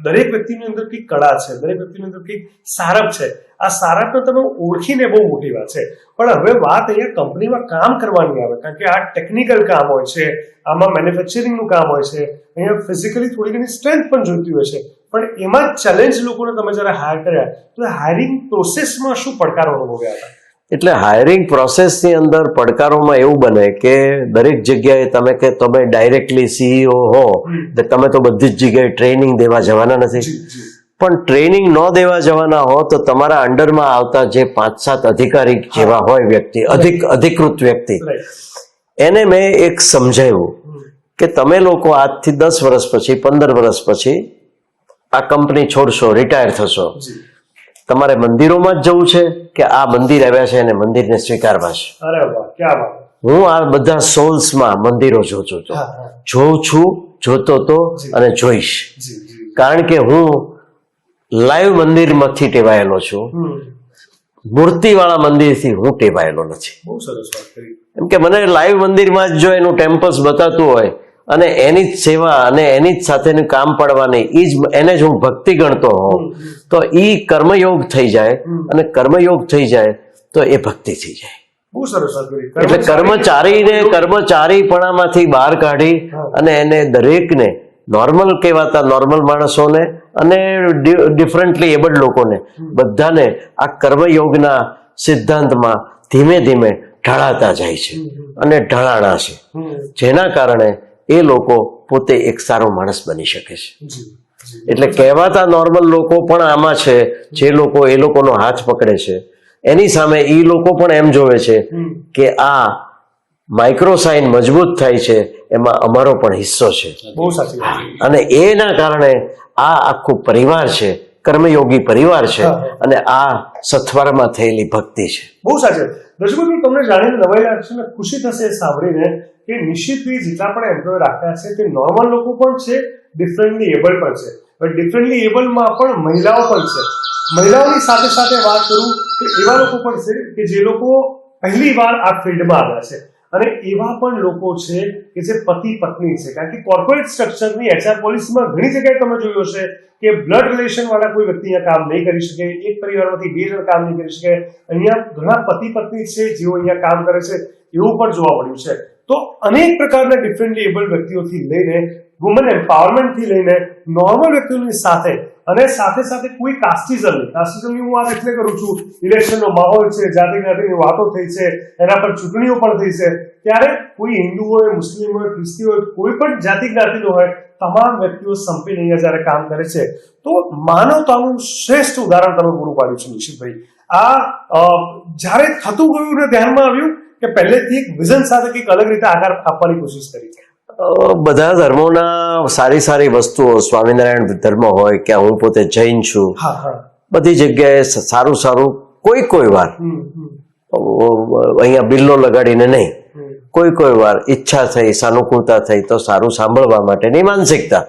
દરેક વ્યક્તિની અંદર કંઈક કળા છે, દરેક વ્યક્તિની અંદર કંઈક સારપ છે. આ સારપને તમે ઓળખીને બહુ મોટી વાત છે. પણ હવે વાત અહીંયા કંપનીમાં કામ કરવાની આવે, કારણ કે આ ટેકનિકલ કામ હોય છે, આમાં મેન્યુફેક્ચરિંગનું કામ હોય છે, અહીંયા ફિઝિકલી થોડી ઘણી સ્ટ્રેન્થ પણ જોઈતી હોય છે. પણ એમાં ચેલેન્જ લોકોને તમે જ્યારે હાયર કર્યા તો હાયરિંગ પ્રોસેસમાં શું પડકારો અનુભવ્યા હતા? એટલે હાયરિંગ પ્રોસેસની અંદર પડકારોમાં એવું બને કે દરેક જગ્યાએ તમે ડાયરેક્ટલી સીઈઓ હો તો તમે તો બધી જ જગ્યાએ ટ્રેનિંગ દેવા જવાના નથી. પણ ટ્રેનિંગ ન દેવા જવાના હો તો તમારા અંડરમાં આવતા જે 5-7 અધિકારી જેવા હોય વ્યક્તિ, અધિકૃત વ્યક્તિ, એને મેં એક સમજાવ્યું કે તમે લોકો આજથી 10 વર્ષ પછી 15 વર્ષ પછી આ કંપની છોડશો, રિટાયર થશો, તમારે મંદિરોમાં જ જવું છે કે આ મંદિર આવ્યા છે અને મંદિરને સ્વીકારવા છે? અરે વાહ, ક્યાં વાત. હું આ બધા સોલ્સમાં મંદિરો જોઉં છું, જોતો તો અને જોઈશ. કારણ કે હું લાઈવ મંદિરમાંથી ટેવાયેલો છું, મૂર્તિવાળા મંદિરથી હું ટેવાયેલો નથી. બહુ સરસ વાત કરી. એમ કે મને લાઈવ મંદિરમાં જ જો એનું ટેમ્પલ્સ બતાતું હોય અને એની જ સેવા અને એની જ સાથેનું કામ પડવાની, એને જ હું ભક્તિ ગણતો હોઉં તો એ કર્મયોગ થઈ જાય, અને કર્મયોગ થઈ જાય તો એ ભક્તિ થઈ જાય. બહુ સરસ વાત કરી. એટલે કર્મચારીપણામાંથી બહાર કાઢી અને એને દરેકને નોર્મલ કહેવાતા નોર્મલ માણસોને અને ડિફરન્ટલી એબલ્ડ લોકોને બધાને આ કર્મયોગના સિદ્ધાંતમાં ધીમે ધીમે ઢળાતા જાય છે અને ઢળાણા છે, જેના કારણે એ લોકો પોતે એક સારો માણસ બની શકે છે. એટલે કહેવાતા નોર્મલ લોકો પણ આમાં છે, જે લોકો એ લોકોનો હાથ પકડે છે એની સામે એ લોકો પણ એમ જોવે છે કે આ માઇક્રોસાઇન મજબૂત થાય છે એમાં અમારો પણ હિસ્સો છે. બહુ સાચી વાત. અને એના કારણે આ આખું પરિવાર છે, કર્મયોગી પરિવાર છે, અને આ સથવારમાં થયેલી ભક્તિ છે. બહુ સાચી. દર્શકો મિત્રો, તમને જાણીને નવાઈ લાગશે ને ખુશી થશે સાંભળીને કે નિશ્ચિતભાઈ જેટલા પણ એમ્પ્લોય રાખ્યા છે તે નોર્મલ લોકો પણ છે, ડિફરન્ટલી એબલ પણ છે. પણ ડિફરન્ટલી એબલમાં પણ મહિલાઓ પણ છે. મહિલાઓની સાથે સાથે વાત કરું તો એવા લોકો પણ છે કે જે લોકો પહેલી વાર આ ફિલ્ડમાં આવ્યા છે, અને એવા પણ લોકો છે કે જે પતિ પત્ની છે. કારણ કે કોર્પોરેટ સ્ટ્રક્ચરની HR પોલિસીમાં ઘણી જગ્યાએ તમે જોયું હશે કે બ્લડ રિલેશન વાળા કોઈ વ્યક્તિ અહીંયા કામ નહીં કરી શકે, એક પરિવારમાંથી 2 જણ કામ નહીં કરી શકે. અહીંયા ઘણા પતિ પત્ની છે જેઓ અહીંયા કામ કરે છે, એવું પણ જોવા મળ્યું છે. તો અનેક પ્રકારના ડિફરન્ટલી એબલ વ્યક્તિઓથી લઈને વુમન એમ્પાવરમેન્ટથી લઈને નોર્મલ વ્યક્તિઓની સાથે અને સાથે સાથે કોઈ કાસ્ટિઝમની હું વાત એટલે કરું છું, ઇલેક્શનનો માહોલ છે, જાતિ જ્ઞાતિની વાતો થઈ છે, એના પર ચૂંટણીઓ પણ થઈ છે, ત્યારે કોઈ હિન્દુ હોય, મુસ્લિમ હોય, ખ્રિસ્તી હોય, કોઈ પણ જાતિ જ્ઞાતિનો હોય, તમામ વ્યક્તિઓ સંપીને અહીંયા જ્યારે કામ કરે છે તો માનવતાનું શ્રેષ્ઠ ઉદાહરણ તમે પૂરું પાડ્યું છે નિશિતભાઈ. આ જ્યારે થતું ગયું ને ધ્યાનમાં આવ્યું કે પહેલેથી એક વિઝન સાથે કંઈક અલગ રીતે આકાર આપવાની કોશિશ કરી? બધા ધર્મોના સારી વસ્તુઓ, સ્વામિનારાયણ ધર્મ હોય કે હું પોતે જૈન છું, બધી જગ્યાએ સારું કોઈ વાર અહીંયા બિલ્લો લગાડીને નહીં, કોઈ વાર ઈચ્છા થઈ, સાનુકૂળતા થઈ તો સારું સાંભળવા માટેની માનસિકતા,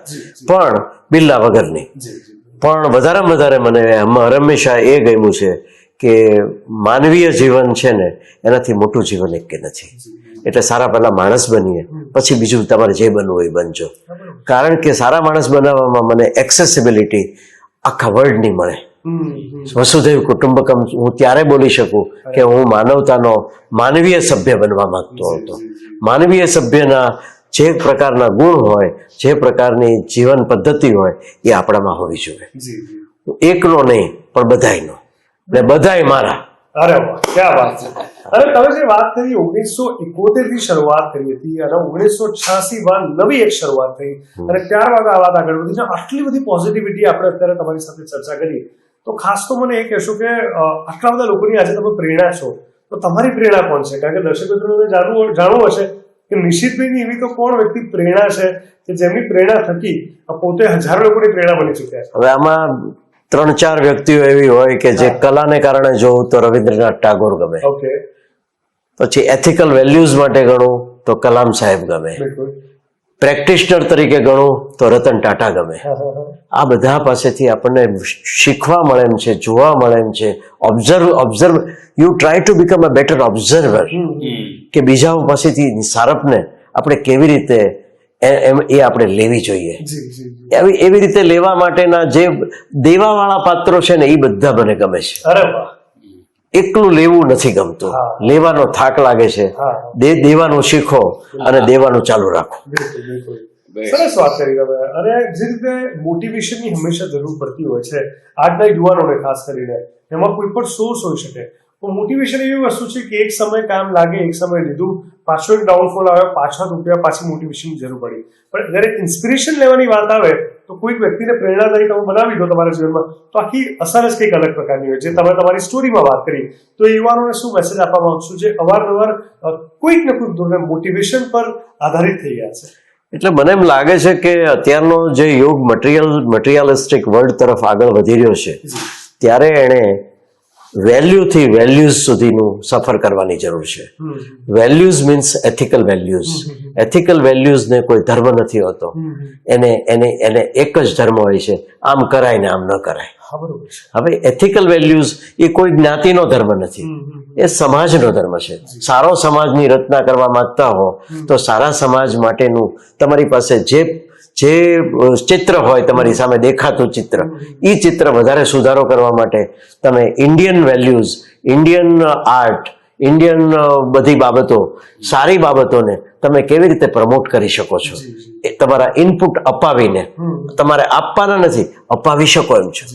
પણ બિલ્લા વગરની. પણ વધારેમાં વધારે મને હંમેશા એ ગમ્યું છે કે માનવીય જીવન છે ને એનાથી મોટું જીવન એક કે નથી. એટલે સારા પહેલા માણસ બનીએ, પછી બીજું તમારે જે બનવું હોય બનજો. કારણ કે સારા માણસ બનાવવામાં મને એક્સેસિબિલિટી આખા વર્લ્ડની મળે. વસુધૈવ કુટુંબકમ હું ત્યારે બોલી શકું કે હું માનવતાનો માનવીય સભ્ય બનવા માંગતો હતો. માનવીય સભ્યના જે પ્રકારના ગુણ હોય, જે પ્રકારની જીવન પદ્ધતિ હોય એ આપણામાં હોવી જોઈએ. એકનો નહીં પણ બધાયનો, ને બધાય મારા. અરે વાહ, ક્યાં વાત છે. અને તમે જે વાત કરી 1971 થી શરૂઆત કરી હતી અને 1986 માં નવી એક શરૂઆત થઈ અને ત્યારબાદ આ વાત આગળ વધી. આટલી બધી પોઝિટિવિટી આપણે અત્યારે તમારી સાથે ચર્ચા કરી, તો ખાસ તો મને એ કહેશો કે આટલા બધા લોકોની આજે તમે પ્રેરણા છો, તો તમારી પ્રેરણા કોણ છે? કારણ કે દર્શક મિત્રોને જાણવું હશે કે નિશિતભાઈની એવી તો કોણ વ્યક્તિ પ્રેરણા છે કે જેમની પ્રેરણા થકી પોતે હજારો લોકોની પ્રેરણા બની ચૂક્યા છે? હવે આમાં 3-4 વ્યક્તિઓ એવી હોય કે જે કલાને કારણે જોઉં તો રવિન્દ્રનાથ ટાગોર ગમે, ઓકે, પછી એથિકલ વેલ્યુઝ માટે ગણું તો કલામ સાહેબ ગમે, બિલકુલ, પ્રેક્ટિશનર તરીકે ગણું તો રતન ટાટા ગમે. આ બધા પાસેથી આપણને શીખવા મળે એમ છે, જોવા મળે એમ છે. Observe you try to become a better observer, કે બીજાઓ પાસેથી સારપને આપણે કેવી રીતે એ આપણે લેવી જોઈએ. એવી રીતે લેવા માટેના જે દેવાવાળા પાત્રો છે ને એ બધા મને ગમે છે. અરે વાહ, એકલું લેવું નથી ગમતું, લેવાનો થાક લાગે છે. દેવાનું શીખો અને દેવાનું ચાલુ રાખો. સરસ વાત કરી તમે. અને જે રીતે મોટિવેશનની હંમેશા જરૂર પડતી હોય છે આજના યુવાનોને ખાસ કરીને, એમાં કોઈ પણ સોર્સ હોઈ શકે. તો મોટિવેશન એવી વસ્તુ છે કે એક સમય કામ લાગે, એક સમય લીધું, પાછો એક ડાઉનફોલ આવે, પાછા તૂટ્યા, પાછી મોટિવેશનની જરૂર પડી. પણ જ્યારે ઇન્સ્પિરેશન લેવાની વાત આવે તો કોઈક વ્યક્તિને પ્રેરણાદાયી તમે બનાવી દો તમારા જીવનમાં, તો આખી અસર જ કંઈક અલગ પ્રકારની હોય. જે તમે તમારી સ્ટોરીમાં વાત કરી, તો યુવાનોને શું મેસેજ આપવા માંગશો જે અવારનવાર કોઈક ને કોઈક ધોરણે મોટિવેશન પર આધારિત થઈ ગયા છે? એટલે મને એમ લાગે છે કે અત્યારનો જે યુગ મટીરિયલિસ્ટિક વર્લ્ડ તરફ આગળ વધી રહ્યો છે, ત્યારે એણે વેલ્યુથી વેલ્યુઝ સુધીનું સફર કરવાની જરૂર છે. Values means ethical values. Ethical વેલ્યુઝને કોઈ ધર્મ નથી હોતો, એને એક જ ધર્મ હોય છે, આમ કરાય ને આમ ન કરાય. હવે એથિકલ વેલ્યુઝ એ કોઈ જ્ઞાતિનો ધર્મ નથી, એ સમાજનો ધર્મ છે. સારો સમાજની રચના કરવા માંગતા હો તો સારા સમાજ માટેનું તમારી પાસે જે ચિત્ર હોય, તમારી સામે દેખાતું ચિત્ર, એ ચિત્ર વધારે સુધારો કરવા માટે તમે Indian values, Indian art, Indian બધી બાબતો, સારી બાબતોને તમે કેવી રીતે પ્રમોટ કરી શકો છો, એ તમારા ઇનપુટ અપાવીને, તમારે આપવાના નથી, અપાવી શકો એમ છો.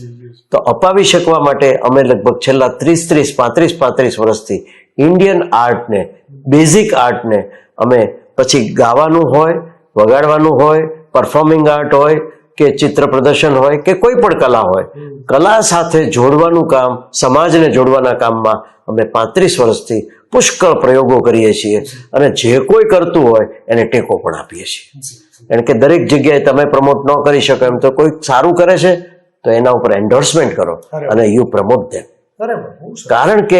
તો અપાવી શકવા માટે અમે લગભગ છેલ્લા 35 વર્ષથી ઇન્ડિયન આર્ટને, બેઝિક આર્ટને અમે, પછી ગાવાનું હોય, વગાડવાનું હોય, પરફોર્મિંગ આર્ટ હોય કે ચિત્ર પ્રદર્શન હોય કે કોઈ પણ કલા હોય, કલા સાથે જોડવાનું કામ, સમાજને જોડવાના કામમાં અમે 35 વર્ષથી પુષ્કળ પ્રયોગો કરીએ છીએ. અને જે કોઈ કરતું હોય એને ટેકો પણ આપીએ છીએ. કારણ કે દરેક જગ્યાએ તમે પ્રમોટ ન કરી શકો એમ તો કોઈ સારું કરે છે તો એના ઉપર એન્ડોર્સમેન્ટ કરો અને યુ પ્રમોટ ધેમ. કારણ કે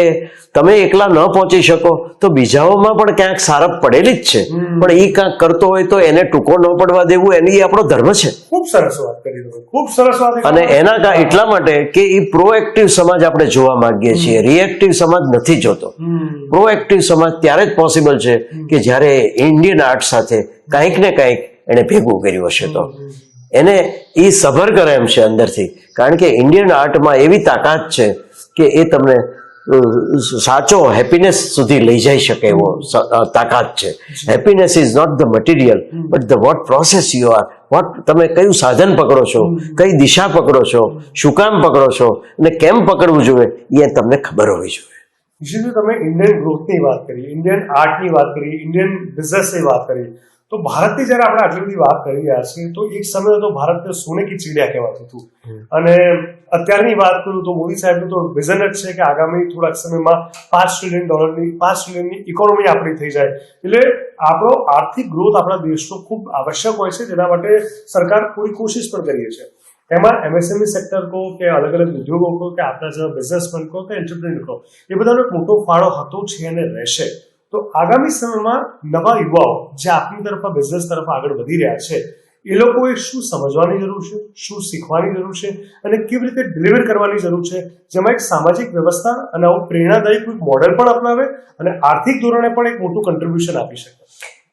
તમે એકલા ન પહોંચી શકો તો બીજાઓમાં પણ ક્યાંક સારપ પડેલી જ છે, પણ એ ક્યાંક કરતો હોય તો એને ટૂંકો ન પડવા દેવું, એની આપણો ધર્મ છે. ખૂબ સરસ વાત કરી, ખૂબ સરસ વાત. અને એના એટલા માટે કે એ પ્રોએક્ટિવ સમાજ આપણે જોવા માંગીએ છીએ, રિએક્ટિવ સમાજ નથી જોતો. પ્રોએક્ટિવ સમાજ ત્યારે જ પોસિબલ છે કે જ્યારે ઇન્ડિયન આર્ટ સાથે કંઈક ને કંઈક એને ભેગું કર્યું હશે, તો એને એ સફર કરે એમ છે અંદરથી. કારણ કે ઇન્ડિયન આર્ટમાં એવી તાકાત છે કે એ તમને સાચો હેપીનેસ સુધી લઈ જઈ શકે એવો તાકાત છે. Happiness is not the material but the what process you are, what તમે કયું સાધન પકડો છો, કઈ દિશા પકડો છો, શું કામ પકડો છો અને કેમ પકડવું જોઈએ એ તમને ખબર હોવી જોઈએ. નિશિતભાઈ, તમે ઇન્ડિયન ગ્રોથની વાત કરી, ઇન્ડિયન આર્ટની વાત કરી, ઇન્ડિયન બિઝનેસની વાત કરી, તો ભારતની જયારે આપણે આટલી બધી વાત કરી રહ્યા છીએ તો એક સમય હતો ભારતને સોને કી ચીડિયા કહેવાતું હતું. અને અત્યારની વાત કરું તો મોદી સાહેબનું તો વિઝન જ છે કે આગામી થોડાક સમયમાં $5 ટ્રિલિયનની ઇકોનોમી આપણી થઈ જાય. એટલે આપણો આર્થિક ગ્રોથ આપણા દેશનો ખૂબ આવશ્યક હોય છે, જેના માટે સરકાર પૂરી કોશિશ પણ કરીએ છીએ. એમાં એમએસએમઈ સેક્ટર કહો કે અલગ અલગ ઉદ્યોગો કહો કે આપણા જેવા બિઝનેસમેન કહો કે એન્ટરપ્રેન્યોર કહો, એ બધાનો એક મોટો ફાળો હતો, છે અને રહેશે. તો આગામી સમયમાં નવા યુવાઓ જે આપણી તરફ બિઝનેસ તરફ આગળ વધી રહ્યા છે, એ લોકોએ શું સમજવાની જરૂર છે, શું શીખવાની જરૂર છે અને કેવી રીતે ડિલિવર કરવાની જરૂર છે, જેમાં એક સામાજિક વ્યવસ્થા અને આવું પ્રેરણાદાયી કોઈ મોડેલ પણ અપનાવે અને આર્થિક ધોરણે પણ એક મોટું કન્ટ્રીબ્યુશન આપી શકે.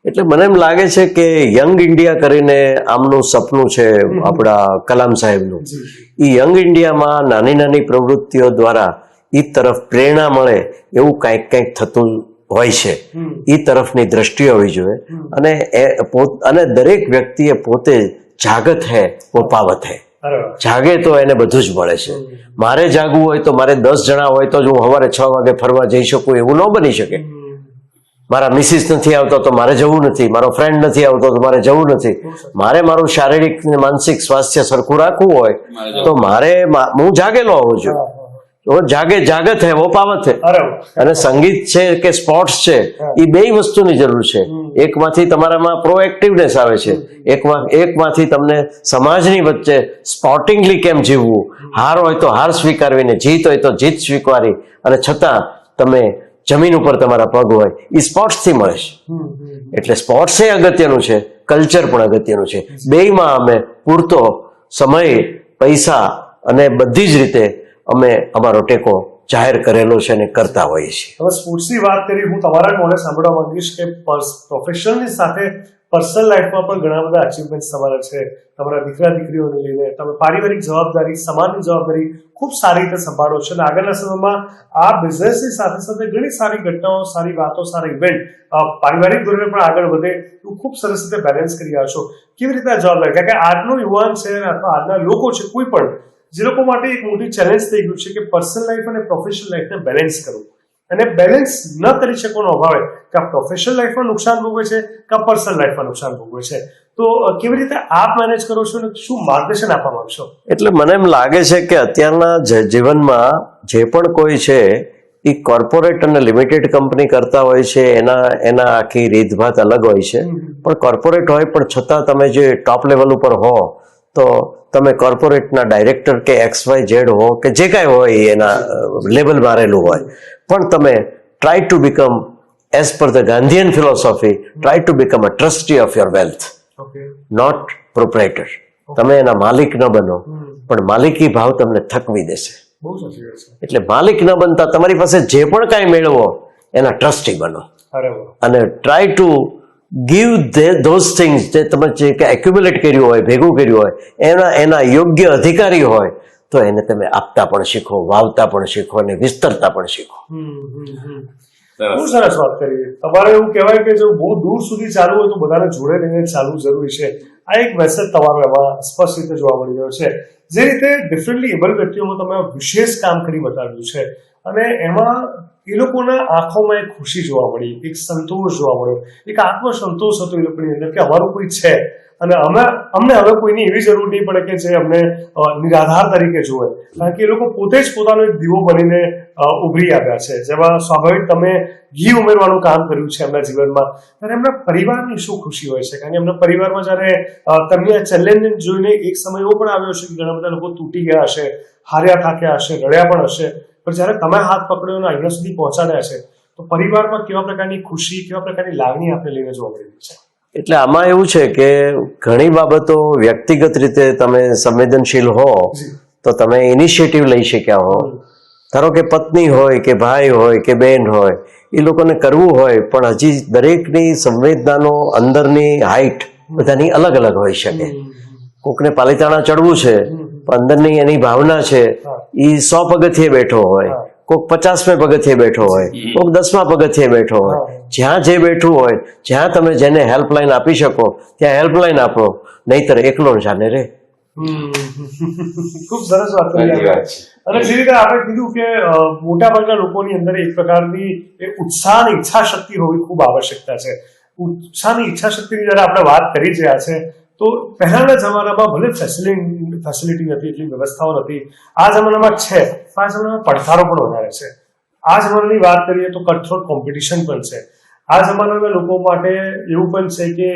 એટલે મને એમ લાગે છે કે યંગ ઇન્ડિયા કરીને આમનું સપનું છે આપણા કલામ સાહેબનું. એ યંગ ઇન્ડિયામાં નાની નાની પ્રવૃત્તિઓ દ્વારા એ તરફ પ્રેરણા મળે એવું કંઈક થતું હોય છે. એ તરફની દ્રષ્ટિ હોવી જોઈએ અને દરેક વ્યક્તિએ પોતે જાગત હૈ વો પાવત હૈ, અરે વાહ. જાગે તો એને બધું જ મળે છે. મારે જાગવું હોય તો મારે 10 જણા હોય તો જ હું સવારે 6 વાગે ફરવા જઈ શકું એવું ન બની શકે. મારા મિસિસ નથી આવતો તો મારે જવું નથી, મારો ફ્રેન્ડ નથી આવતો તો મારે જવું નથી. મારે મારું શારીરિક અને માનસિક સ્વાસ્થ્ય સરખું રાખવું હોય તો મારે હું જાગેલો હોઉં છું. वो जागत है वो पावत है. અરે વાહ. અને સંગીત છે કે સ્પોર્ટ્સ છે એ બે વસ્તુની જરૂર છે. એકમાંથી તમારામાં પ્રોએક્ટિવનેસ આવે છે, એકમાંથી તમને સમાજની વચ્ચે સ્પોર્ટિંગલી કેમ જીવવું, હાર હોય તો હાર સ્વીકારવીને, જીત હોય તો જીત સ્વીકારી અને છતાં તમે જમીન ઉપર તમારા પગ હોય એ સ્પોર્ટ્સથી મળે છે. એટલે સ્પોર્ટ્સ એ અગત્યનું છે, કલ્ચર પણ અગત્યનું છે. બેયમાં અમે પૂરતો સમય, પૈસા અને બધી જ રીતે અમે અમારો ટેકો જાહેર કરેલો છે અને કરતા હોઈએ છીએ. હવે સ્પોર્ટ્સની વાત કરી, હું તમારા કોને સાંભળવા માંગીશ કે પ્રોફેશનની સાથે પર્સનલ લાઈફમાં પણ ઘણા બધા અચીવમેન્ટ તમારા છે. તમારા દીકરા દીકરીઓને લઈને તમે પારિવારિક જવાબદારી, સમાજની જવાબદારી ખૂબ સારી રીતે સંભાળો છો અને આગળના સમયમાં આ બિઝનેસની સાથે સાથે ઘણી સારી ઘટનાઓ, સારી વાતો, સારા ઇવેન્ટ પારિવારિક ધોરણે પણ આગળ વધે એવું ખૂબ સરસ રીતે બેલેન્સ કરી રહ્યા છો. કેવી રીતે આ જવાબદારી, કારણ કે આજનો યુવાન છે અથવા આજના લોકો છે, કોઈ પણ જે લોકો માટે એક મોટી ચેલેન્જ થઈ ગયું છે કે પર્સનલ લાઈફ અને પ્રોફેશનલ લાઈફને બેલેન્સ કરવું, અને બેલેન્સ ન કરી શકવાનો અભાવે કે આ પ્રોફેશનલ લાઈફમાં નુકસાન ભોગવે છે કે પર્સનલ લાઈફમાં નુકસાન ભોગવે છે. તો કેવી રીતે આપ મેનેજ કરો છો અને શું માર્ગદર્શન આપવા માંગશો? એટલે મને એમ લાગે છે કે અત્યારના જીવનમાં જે પણ કોઈ છે એ કોર્પોરેટ અને લિમિટેડ કંપની કરતા હોય છે, એના આખી રીતભાત અલગ હોય છે. પણ કોર્પોરેટ હોય પણ છતાં તમે જે ટોપ લેવલ ઉપર હો તો તમે કોર્પોરેટના ડાયરેક્ટર કે XYZ હો કે જે કાંઈ હોય એના લેવલ મારેલું હોય, પણ તમે try to become as per the Gandhian philosophy, try to become a trustee of your wealth, not proprietor. તમે એના માલિક ન બનો, પણ માલિકી ભાવ તમને થકવી દેશે. બહુ સાચી વાત છે. એટલે માલિક ન બનતા તમારી પાસે જે પણ કાંઈ મેળવો એના ટ્રસ્ટી બનો અરે વાહ. અને try to give those things જે તમે જે એક્યુમ્યુલેટ કર્યું હોય, ભેગું કર્યું હોય, એના યોગ્ય અધિકારી હોય તો એને તમે આપતા પણ શીખો, વાવતા પણ શીખો અને વિસ્તરતા પણ શીખો. બહુ સરસ વાત કરી. તમારે એવું કહેવાય કે જો બહુ દૂર સુધી ચાલવું હોય તો બધાને જોડે લઈને ચાલવું જરૂરી છે. આ એક મેસેજ તમારો એમાં સ્પષ્ટ રીતે જોવા મળી રહ્યો છે. જે રીતે ડિફરન્ટલી એબલ વ્યક્તિઓમાં તમે વિશેષ કામ કરી બતાવ્યું છે અને એમાં એ લોકોના આંખોમાં એક ખુશી જોવા મળી, એક સંતોષ જોવા મળ્યો, એક આત્મસંતોષ હતો એ લોકોની અંદર કે અમારું કોઈ છે અને અમને હવે કોઈની એવી જરૂર નહીં પડે કે જે અમને નિરાધાર તરીકે જોવે, કારણ કે એ લોકો પોતે જ પોતાનો એક દીવો બનીને ઉભરી આવ્યા છે. જેમાં સ્વાભાવિક તમે ઘી ઉમેરવાનું કામ કર્યું છે એમના જીવનમાં, ત્યારે એમના પરિવારની શું ખુશી હોય છે, કારણ કે એમના પરિવારમાં જ્યારે તમને આ ચેલેન્જ જોઈને એક સમય એવો પણ આવ્યો છે કે ઘણા બધા લોકો તૂટી ગયા હશે, હાર્યા થાક્યા હશે, રડ્યા પણ હશે, પણ જ્યારે તમે હાથ પકડ્યો અને અહીંયા સુધી પહોંચાડ્યા છે તો પરિવારમાં કેવા પ્રકારની ખુશી, કેવા પ્રકારની લાગણી આપણે લઈને જોવા મળી રહી છે? એટલે આમાં એવું છે કે ઘણી બાબતો વ્યક્તિગત રીતે તમે સંવેદનશીલ હો તો તમે ઇનિશિયેટિવ લઈ શક્યા હો. ધારો કે પત્ની હોય કે ભાઈ હોય કે બેન હોય, એ લોકોને કરવું હોય પણ હજી દરેકની સંવેદનાનો અંદરની હાઈટ બધાની અલગ અલગ હોઈ શકે. કોકને પાલીતાણા ચડવું છે પણ અંદરની એની ભાવના છે એ 100 પગથિયે બેઠો હોય, કોક 50 પગથિયે બેઠો હોય, કોક 10મા પગથિયે બેઠો હોય. જ્યાં જે બેઠું હોય, જ્યાં તમે જેને હેલ્પલાઇન આપી શકો ત્યાં હેલ્પલાઇન આપો, નહીતર એકલો જાને રે. ખૂબ સરસ વાત કરી. અને જે રીતે આપણે કીધું કે મોટાભાગના લોકોની અંદર એક પ્રકારની ઉત્સાહ અને ઈચ્છા શક્તિ હોવી ખૂબ આવશ્યકતા છે. ઉત્સાહની ઈચ્છા શક્તિની જયારે આપણે વાત કરી રહ્યા છે તો પહેલાના જમાનામાં ભલે ફેસિલિટી નથી, એટલી વ્યવસ્થાઓ નથી, આ જમાનામાં છે, આ જમાનામાં પડકારો પણ વધારે છે. આ જમાનાની વાત કરીએ તો કઠોર કોમ્પિટિશન પણ છે. આ જમાનાના લોકો માટે એવું પણ છે કે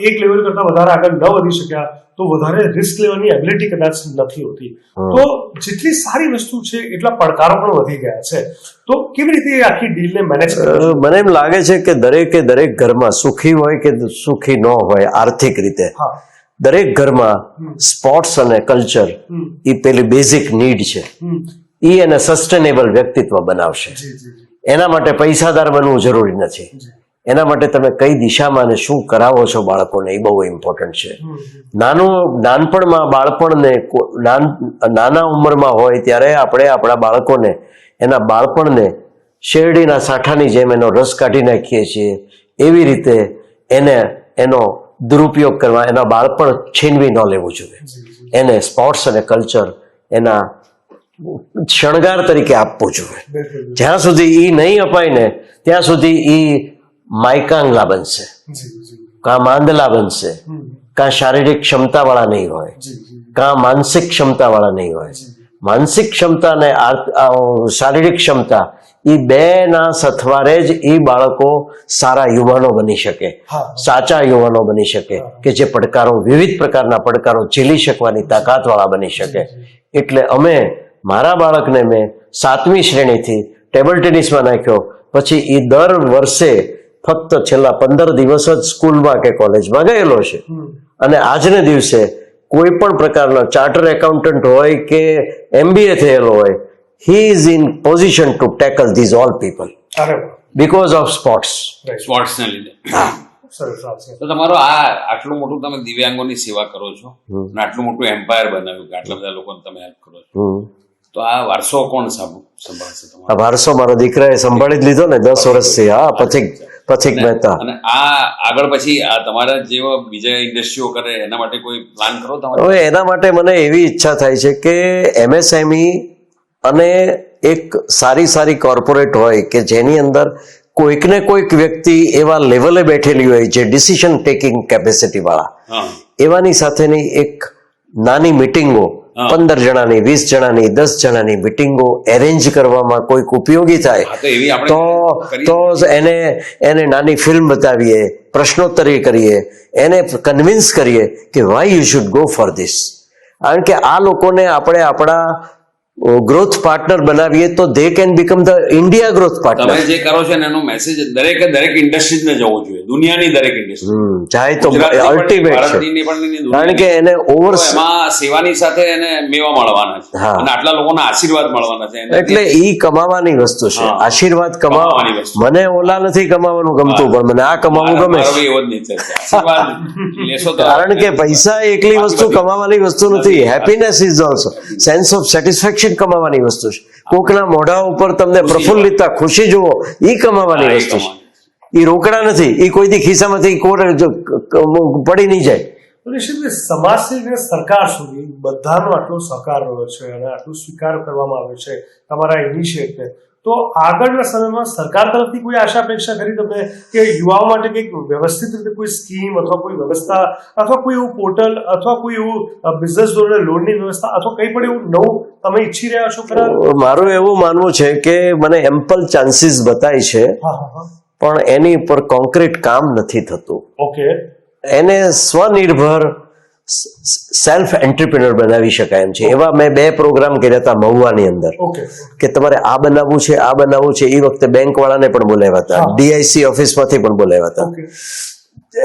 એક લેવલ કરતા વધારે આગળ ન વધી શક્યા તો વધારે રિસ્ક લેવાની એબિલિટી કદાચ નથી હોતી. તો જેટલી સારી વસ્તુ છે એટલા પડકારો પણ વધી ગયા છે. તો કેવી રીતે આખી ડીલને મેનેજ કરવી? મને એમ લાગે છે કે દરેક ઘરમાં સુખી હોય કે સુખી ન હોય આર્થિક રીતે, દરેક ઘરમાં સ્પોર્ટ્સ અને કલ્ચર એ પેલી બેઝિક નીડ છે. એ એને સસ્ટેનેબલ વ્યક્તિત્વ બનાવશે. એના માટે પૈસાદાર બનવું જરૂરી નથી. એના માટે તમે કઈ દિશામાં અને શું કરાવો છો બાળકોને એ બહુ ઇમ્પોર્ટન્ટ છે. નાનપણમાં બાળપણને નાના ઉંમરમાં હોય ત્યારે આપણે આપણા બાળકોને એના બાળપણને શેરડીના સાઠાની જેમ એનો રસ કાઢી નાખીએ છીએ, એવી રીતે એનો દુરુપયોગ કરવા, એના બાળપણ છીનવી ન લેવું જોઈએ. એને સ્પોર્ટ્સ અને કલ્ચર એના શણગાર તરીકે આપવું જોઈએ. જ્યાં સુધી એ નહીં અપાય ને ત્યાં સુધી એ માયકાંગલા બનશે, કાં માંદલા બનશે, કાં શારીરિક ક્ષમતાવાળા નહીં હોય, કાં માનસિક ક્ષમતાવાળા નહીં હોય. માનસિક ક્ષમતા અને શારીરિક ક્ષમતા એ બેના સથવારે જ એ બાળકો સારા યુવાનો બની શકે, સાચા યુવાનો બની શકે, કે જે પડકારો, વિવિધ પ્રકારના પડકારો ઝીલી શકવાની તાકાતવાળા બની શકે. એટલે અમે મારા બાળકને મેં 7મી શ્રેણીથી ટેબલ ટેનિસમાં નાખ્યો. પછી એ દર વર્ષે ફક્ત છેલ્લા 15 દિવસ જ સ્કૂલમાં કે કોલેજમાં ગયેલો છે. અને આજને દિવસે કોઈ પણ પ્રકારનો ચાર્ટર એકાઉન્ટન્ટ હોય કે MBA થયેલો હોય, he is in position to tackle these all people because of sports. સ્પોર્ટ્સને લીધે. તો તમારો આટલું મોટું તમે દિવ્યાંગોની સેવા કરો છો અને આટલું મોટું એમ્પાયર બનાવ્યું કે આટલા બધા લોકોને તમે હેલ્પ કરો છો, તો આ વારસો કોણ સંભાળશે તમારો? આ વારસો મારા દીકરાએ સંભાળી જ લીધો ને 10 વર્ષથી. હા, પથિક મહેતા. અને આ આગળ પછી આ તમારા જેવા બીજા ઇન્ડસ્ટ્રીઓ કરે એના માટે કોઈ પ્લાન કરો તમારે? હવે એના માટે મને એવી ઈચ્છા થાય છે કે MSME અને એક સારી કોર્પોરેટ હોય કે જેની અંદર કોઈક ને કોઈક વ્યક્તિ એવા લેવલે બેઠેલી હોય જે ડિસિઝન ટેકિંગ કેપેસિટી વાળા, એવાની સાથેની એક નાની મિટિંગો, 15 જણાની, 20 જણાની, 10 જણાની મિટિંગો એરેન્જ કરવામાં કોઈક ઉપયોગી થાય તો એને નાની ફિલ્મ બતાવીએ, પ્રશ્નોત્તરી કરીએ, એને કન્વિન્સ કરીએ કે why you should go for this. કારણ કે આ લોકોને આપણે આપણા ગ્રોથ પાર્ટનર બનાવીએ તો they can become the India growth partner. તમે જે કરો છો એનો મેસેજ દરેક ઇન્ડસ્ટ્રીઝને જવો જોઈએ, દુનિયાની દરેક ઇન્ડસ્ટ્રી જાય તો અલ્ટિમેટ છે. કારણ કે એને એમાં સેવાની સાથે એને મેવા મળવાના છે અને આટલા લોકોના આશીર્વાદ મળવાના છે. એટલે ઈ કમાવાની વસ્તુ છે, આશીર્વાદ કમાવાની વસ્તુ. મને ઓલા નથી કમાવાનું ગમતું, પણ મને આ કમાવું ગમે છે. કારણ કે પૈસા એકલી વસ્તુ કમાવાની વસ્તુ નથી. Happiness is also sense of satisfaction કમાવાની વસ્તુ છે. કોકના મોઢા ઉપર તમને પ્રફુલ્લિતતા, ખુશી જુઓ, ઈ કમાવાની વસ્તુ છે. ઈ રોકડા નથી, ઈ કોઈથી ખિસ્સામાંથી પડી નહીં જાય. નિશ્ચિતભાઈ, સમાજથી લઈને સરકાર સુધી બધાનો આટલો સહકાર રહ્યો છે અને આટલું સ્વીકાર કરવામાં આવે છે તમારા ઇનિશિયેટિવ, તો આગળના સમયમાં સરકાર તરફથી કોઈ આશા અપેક્ષા કરી તમને કે યુવાઓ માટે કંઈક વ્યવસ્થિત રીતે કોઈ સ્કીમ અથવા કોઈ વ્યવસ્થા અથવા કોઈ એવું પોર્ટલ અથવા કોઈ એવું બિઝનેસ ધોરણે લોનની વ્યવસ્થા અથવા કંઈ પણ એવું નવું તમે ઈચ્છી રહ્યા છો ખરા? મારું એવું માનવું છે કે મને એમ્પલ ચાન્સીસ બતાય છે, પણ એની ઉપર કોન્ક્રીટ કામ નથી થતું. ઓકે. એને સ્વનિર્ભર સેલ્ફ એન્ટરપ્રિનર બનાવી શકાય એમ છે. એવા મેં 2 પ્રોગ્રામ કર્યા હતા મહુવાની અંદર કે તમારે આ બનાવવું છે, આ બનાવવું છે. એ વખતે બેંક વાળાને પણ બોલાવ્યા હતા, DIC ઓફિસમાંથી પણ બોલાવ્યા હતા.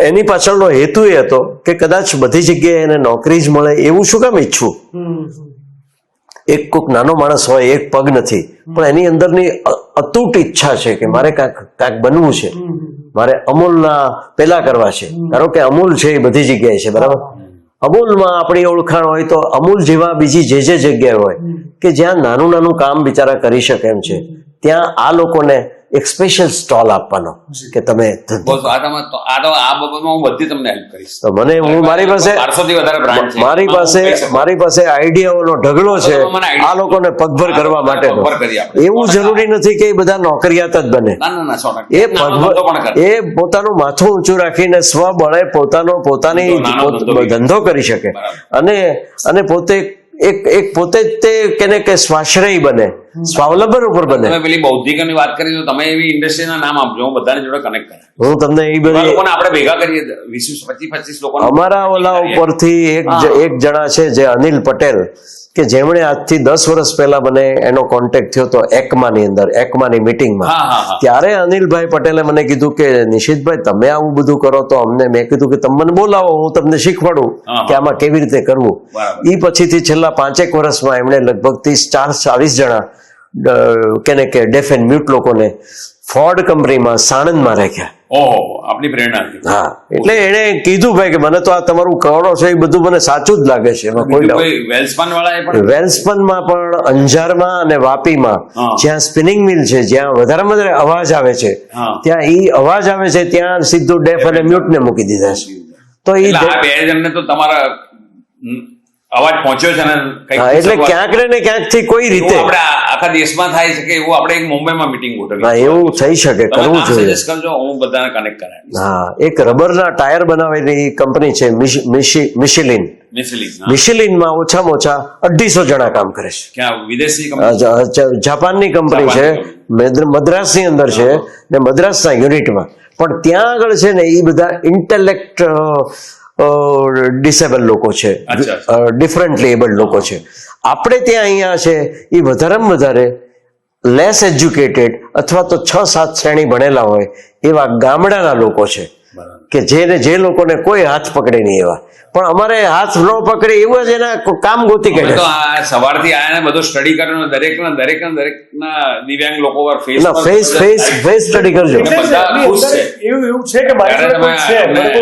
એની પાછળનો હેતુ એ હતો કે કદાચ બધી જગ્યાએ એને નોકરી જ મળે એવું શું કામ ઈચ્છું. એક કોઈક નાનો માણસ હોય, એક પગ નથી, પણ એની અંદરની અતૂટ ઈચ્છા છે કે મારે કાંઈક બનવું છે, મારે અમૂલના પેલા કરવા છે. ધારો કે અમૂલ છે એ બધી જગ્યાએ છે, બરાબર. અમૂલમાં આપણી ઓળખાણ હોય તો અમૂલ જેવા બીજી જે જગ્યાએ હોય કે જ્યાં નાનું કામ બિચારા કરી શકે એમ છે, ત્યાં આ લોકોને એક સ્પેશિયલ સ્ટોલ આપવાનો કે તમે આ બાબતમાં હું બધી તમને હેલ્પ કરીશ. તો મને મારી પાસે આઈડિયાઓનો ઢગલો છે આ લોકોને પગભર કરવા માટેનો. એવું જરૂરી નથી કે એ બધા નોકરિયાત જ બને. એ પોતાનું માથું ઊંચું રાખીને સ્વબળે પોતાની ધંધો કરી શકે અને પોતે પોતે જ તે કેને કે સ્વાશ્રયી બને, સ્વાવલંબન ઉપર બને. તમે પેલી બૌદ્ધિકની વાત કરી તો તમે એવી ઇન્ડસ્ટ્રીના નામ આપજો, હું બધાની જોડે કનેક્ટ કરું. હું તમને એ બધી લોકોને આપણે ભેગા કરીએ 20-25 લોકો. અમારા ઓલા ઉપરથી એક જણા છે જે અનિલ પટેલ, કે જેમણે આજથી 10 વર્ષ પહેલા મને એનો કોન્ટેક્ટ થયો હતો એકમાની મીટિંગમાં. ત્યારે અનિલભાઈ પટેલે મને કીધું કે નિશિતભાઈ તમે આવું બધું કરો તો અમને, મેં કીધું કે તમે મને બોલાવો, હું તમને શીખવાડું કે આમાં કેવી રીતે કરવું. એ પછીથી છેલ્લા 5 વર્ષમાં એમણે લગભગ 30-40 જણા કેને કે ડેફ એન્ડ મ્યુટ લોકોને ફોર્ડ કંપનીમાં સાણંદમાં રાખ્યા. આપણી પ્રેરણા. હા, એટલે એને કીધું ભાઈ કે મને તો આ તમારું કરો છો એ બધું મને સાચું જ લાગે છે. વેલ્સપનમાં પણ અંજારમાં અને વાપીમાં જ્યાં સ્પિનિંગ મિલ છે, જ્યાં વધારેમાં વધારે અવાજ આવે છે, ત્યાં ઈ અવાજ આવે છે ત્યાં સીધું ડેફ અને મ્યુટ ને મૂકી દીધા છે. તો એ 2 જણને તો તમારા અવાજ પહોંચ્યો છે ને કંઈક હા, એટલે ક્યાંક ને ક્યાંકથી કોઈ રીતે એવું આપણે આખા દેશમાં થાય છે કે એવું આપણે એક મુંબઈમાં મીટિંગ ગોઠવી. હા, એવું થઈ શકે, કરવું જોઈએ. સજેસ્ટ કરજો, હું બધાને કનેક્ટ કરાવીશ. હા, એક રબરના ટાયર બનાવેલી કંપની છે મિશેલિન. મિશેલિનમાં ઓછામાં ઓછા 250 જણા કામ કરે છે. ક્યાં વિદેશી કંપની? જાપાનની કંપની છે, મદ્રાસની અંદર છે ને મદ્રાસના યુનિટમાં. પણ ત્યાં આગળ છે ને એ બધા ઇન્ટેલેક્ટ ડિસેબલ લોકો છે, ડિફરન્ટલી એબલ્ડ લોકો છે. આપણે ત્યાં અહીંયા છે એ વધારેમાં વધારે લેસ એજ્યુકેટેડ અથવા તો 6-7 શ્રેણી ભણેલા હોય એવા ગામડાના લોકો છે કે જે લોકોને કોઈ હાથ પકડે નહીં એવા. પણ અમારે હાથ ન પકડે એવું જ એના કામ ગોતી કાઢે. તો આ સવારથી આયા બધું સ્ટડી કરવાનું, દરેકના દિવ્યાંગ લોકો પર ફેસ સ્ટડી કરજો. બધા ખુશ છે. એવું છે કે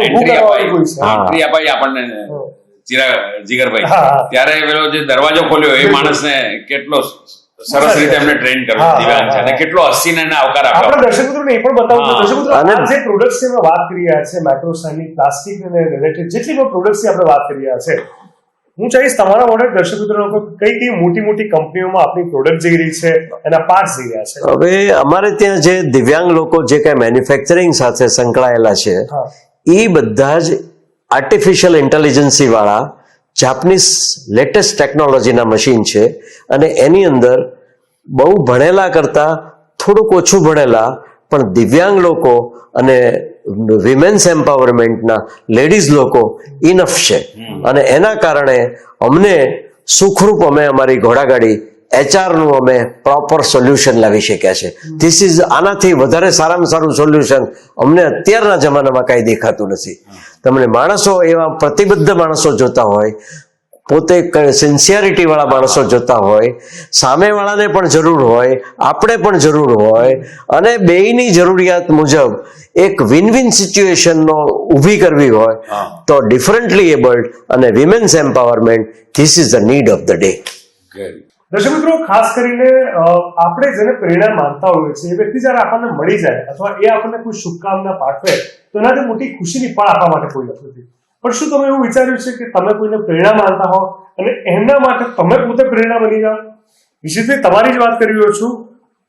એન્ટ્રી અપાઈ આપણને જીગરભાઈ, ત્યારે પેલો જે દરવાજો ખોલ્યો એ માણસને કેટલો સરસ રીતે એમને ટ્રેન કર્યો દિવ્યાંગ છે અને કેટલો હસીને એને આવકાર આપ્યો. આપણે દર્શક મિત્રોને એ પણ બતાવું છું. દર્શક મિત્રો, આ જે પ્રોડક્ટ્સ ની વાત કરી રહ્યા છે, માઇક્રોસાઇનની પ્લાસ્ટિક ને રિલેટેડ જેટલી પણ પ્રોડક્ટ્સ ની આપણે વાત કરી રહ્યા છે, હું ચાહીશ તમારા વડે દર્શક મિત્રો કઈ મોટી કંપનીઓમાં આપણી પ્રોડક્ટ જઈ રહી છે, એના પાર્ટ જઈ રહ્યા છે. હવે અમારે ત્યાં જે દિવ્યાંગ લોકો જે કઈ મેન્યુફેક્ચરિંગ સાથે સંકળાયેલા છે એ બધા જ આર્ટિફિશિયલ ઇન્ટેલિજન્સી વાળા જાપાનીઝ લેટેસ્ટ ટેકનોલોજીના મશીન છે. અને એની અંદર બહુ ભણેલા કરતા થોડુંક ઓછું ભણેલા પણ દિવ્યાંગ લોકો અને વિમેન્સ એમ્પાવરમેન્ટના લેડીઝ લોકો ઇનફ છે. અને એના કારણે અમને સુખરૂપ અમે અમારી ઘોડાગાડી HR નું અમે પ્રોપર સોલ્યુશન લાવી શક્યા છે. ધીસ ઇઝ આનાથી વધારે સારામાં સારું સોલ્યુશન અમને અત્યારના જમાનામાં કાંઈ દેખાતું નથી. તમને માણસો એવા પ્રતિબદ્ધ માણસો જોતા હોય, પોતે સિન્સિયરિટી વાળા માણસો જોતા હોય, સામેવાળાને પણ જરૂર હોય, આપણે પણ જરૂર હોય, અને બેયની જરૂરિયાત મુજબ એક વિન સિચ્યુએશનનો ઊભી કરવી હોય તો ડિફરન્ટલી એબલ્ડ અને women's empowerment this is the need of the day. દર્શક મિત્રો, ખાસ કરીને આપણે જેને પ્રેરણા માનતા હોઈએ છીએ એ વ્યક્તિ જયારે આપણને મળી જાય અથવા એ આપણને કોઈ શુભકામના પાઠવે તો એનાથી મોટી ખુશીની પળ આપવા માટે કોઈ નથી. પણ શું તમે એવું વિચાર્યું છે કે તમે કોઈને પ્રેરણા માનતા હો અને એમના માટે તમે પોતે પ્રેરણા બની જાઓ? વિશેષભાઈ, તમારી જ વાત કરી રહ્યો છું.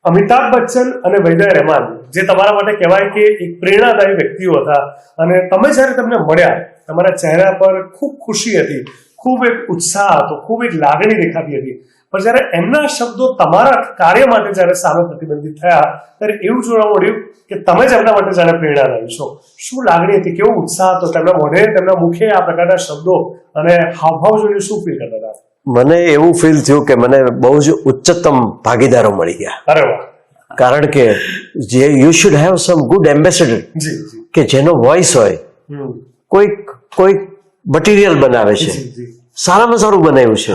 અમિતાભ બચ્ચન અને વૈદા રહેમાન જે તમારા માટે કહેવાય કે એક પ્રેરણાદાયી વ્યક્તિઓ હતા, અને તમે જયારે તમને મળ્યા તમારા ચહેરા પર ખૂબ ખુશી હતી, ખૂબ એક ઉત્સાહ હતો, ખૂબ એક લાગણી દેખાતી હતી. પણ જયારે એમના શબ્દો તમારા કાર્ય માટે જયારે સામે પ્રતિબંધિત થયા ત્યારે એવું જોવા મળ્યું કે તમે જ એમના માટે જાણે પ્રેરણાદાયી છો. શું લાગણી હતી, કેવો ઉત્સાહ હતો તેમના મોઢે, તેમના મુખે આ પ્રકારના શબ્દો અને હાવભાવ જોઈને શું ફીલ કરતા હતા? મને એવું ફીલ થયું કે મને બહુ જ ઉચ્ચતમ ભાગીદારો મળી ગયા. અરે વાહ. કારણ કે જે you should have sum good ambassador કે જેનો વોઇસ હોય. કોઈક મટીરિયલ બનાવે છે, સારામાં સારું બનાવ્યું છે,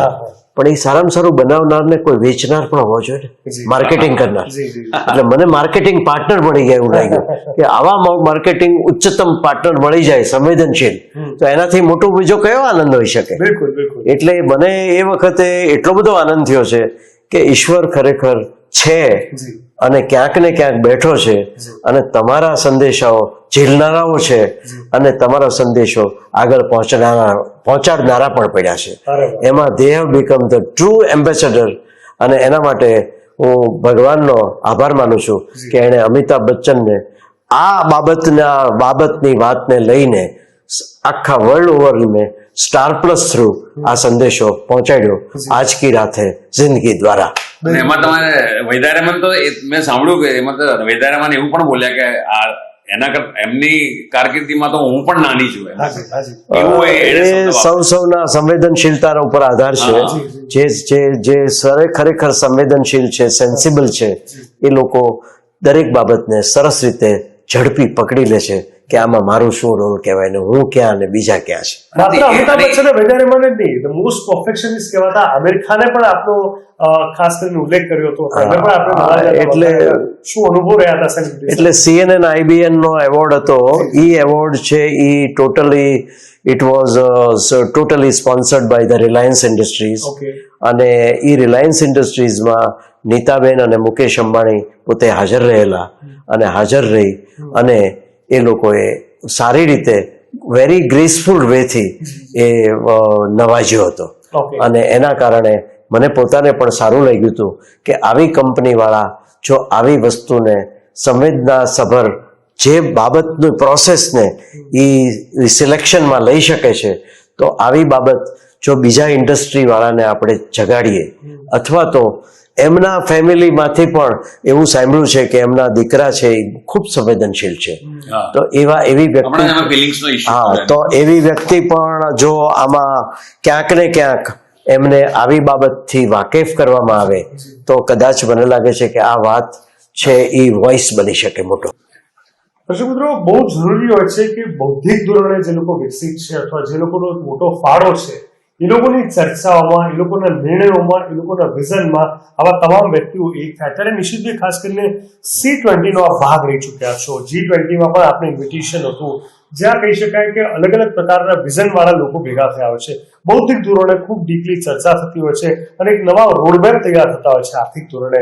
પણ એ સારામાં સારું બનાવનારને કોઈ વેચનાર પણ હોવો જોઈએ, માર્કેટિંગ કરનાર. એટલે મને માર્કેટિંગ પાર્ટનર મળી ગયા એવું લાગ્યું કે આવા માર્કેટિંગ ઉચ્ચતમ પાર્ટનર મળી જાય સંવેદનશીલ તો એનાથી મોટો બીજો કયો આનંદ હોઈ શકે. એટલે મને એ વખતે એટલો બધો આનંદ થયો છે કે ઈશ્વર ખરેખર છે અને ક્યાંક ને ક્યાંક બેઠો છે અને તમારા સંદેશાઓ ઝીલનારાઓ છે અને તમારો સંદેશો આગળ પહોંચાડનારા પણ પડ્યા છે. એમાં they have become the true ambassador. અને એના માટે હું ભગવાનનો આભાર માનું છું કે એણે અમિતાભ બચ્ચનને આ બાબતની વાતને લઈને આખા વર્લ્ડ ઓવરને સ્ટાર પ્લસ થ્રુ આ સંદેશો પહોંચાડ્યો આજ કી રાત હૈ જિંદગી દ્વારા. એમાં તમારે વૈદા રહેમાન તો મેં સાંભળ્યું કે એમાં તો વૈદા રહેમાન એવું પણ બોલ્યા કે આ એના કરતા એમની કારકિર્દીમાં તો હું પણ નાની છું. સૌના સંવેદનશીલતા ઉપર આધાર છે. જે ખરેખર સંવેદનશીલ છે, સેન્સિબલ છે, એ લોકો દરેક બાબતને સરસ રીતે ઝડપી પકડી લે છે કે આમાં મારું શું રોલ કહેવાય ને હું ક્યાં અને બીજા ક્યાં છે. માત્ર અમિતાભ બચ્ચન વૈદા રહેમાન જ નહીં, ધ મોસ્ટ પરફેક્શનિસ્ટ કહેવાતા આમિર ખાને પણ આપનો ખાસ કરીને ઉલ્લેખ કર્યો હતો. એટલે શું અનુભવ રહ્યા હતા? એટલે CNN IBN નો એવોર્ડ હતો. ઈ એવોર્ડ છે ઈ totally sponsored by the Reliance Industries. અને ઈ રિલાયન્સ ઇન્ડસ્ટ્રીઝમાં નીતાબેન અને મુકેશ અંબાણી પોતે હાજર રહેલા અને હાજર રહી અને એ લોકોએ સારી રીતે વેરી ગ્રેસફુલ વેથી એ નવાજ્યો હતો. Okay. અને એના કારણે મને પોતાને પણ સારું લાગ્યું હતું કે આવી કંપનીવાળા જો આવી વસ્તુને સંવેદનાસભર જે બાબતની પ્રોસેસને એ સિલેક્શનમાં લઈ શકે છે, તો આવી બાબત જો બીજા ઇન્ડસ્ટ્રીવાળાને આપણે જગાડીએ, અથવા તો એમના ફેમિલીમાંથી પણ એવું સાંભળ્યું છે કે એમના દીકરા છે એ ખૂબ સંવેદનશીલ છે, તો એવી વ્યક્તિ, હા, તો એવી વ્યક્તિ પણ જો આમાં ક્યાંક ને ક્યાંક એમને આવી બાબતથી વાકેફ કરવામાં આવે તો કદાચ મને લાગે છે કે આ વાત છે એ વોઇસ બની શકે મોટો. દર્શક મિત્રો, બહુ જરૂરી હોય છે કે બૌદ્ધિક ધોરણે જે લોકો વિકસિત છે અથવા જે લોકોનો મોટો ફાળો છે, એ લોકોની ચર્ચાઓમાં, એ લોકોના નિર્ણયોમાં, એ લોકોના વિઝનમાં આવા તમામ વ્યક્તિઓ એક થાય. ત્યારે નિશ્ચિતભાઈ, ખાસ કરીને C20 નો આ ભાગ રહી ચૂક્યા છો. G20 માં પણ આપણે ઇન્વિટેશન હતું, જ્યાં કહી શકાય કે અલગ અલગ પ્રકારના વિઝન વાળા લોકો ભેગા થયા હોય છે. બૌદ્ધિક ધોરણે ખૂબ ડીપલી ચર્ચા થતી હોય છે અને એક નવા રોડમેપ તૈયાર થતા હોય છે. આર્થિક ધોરણે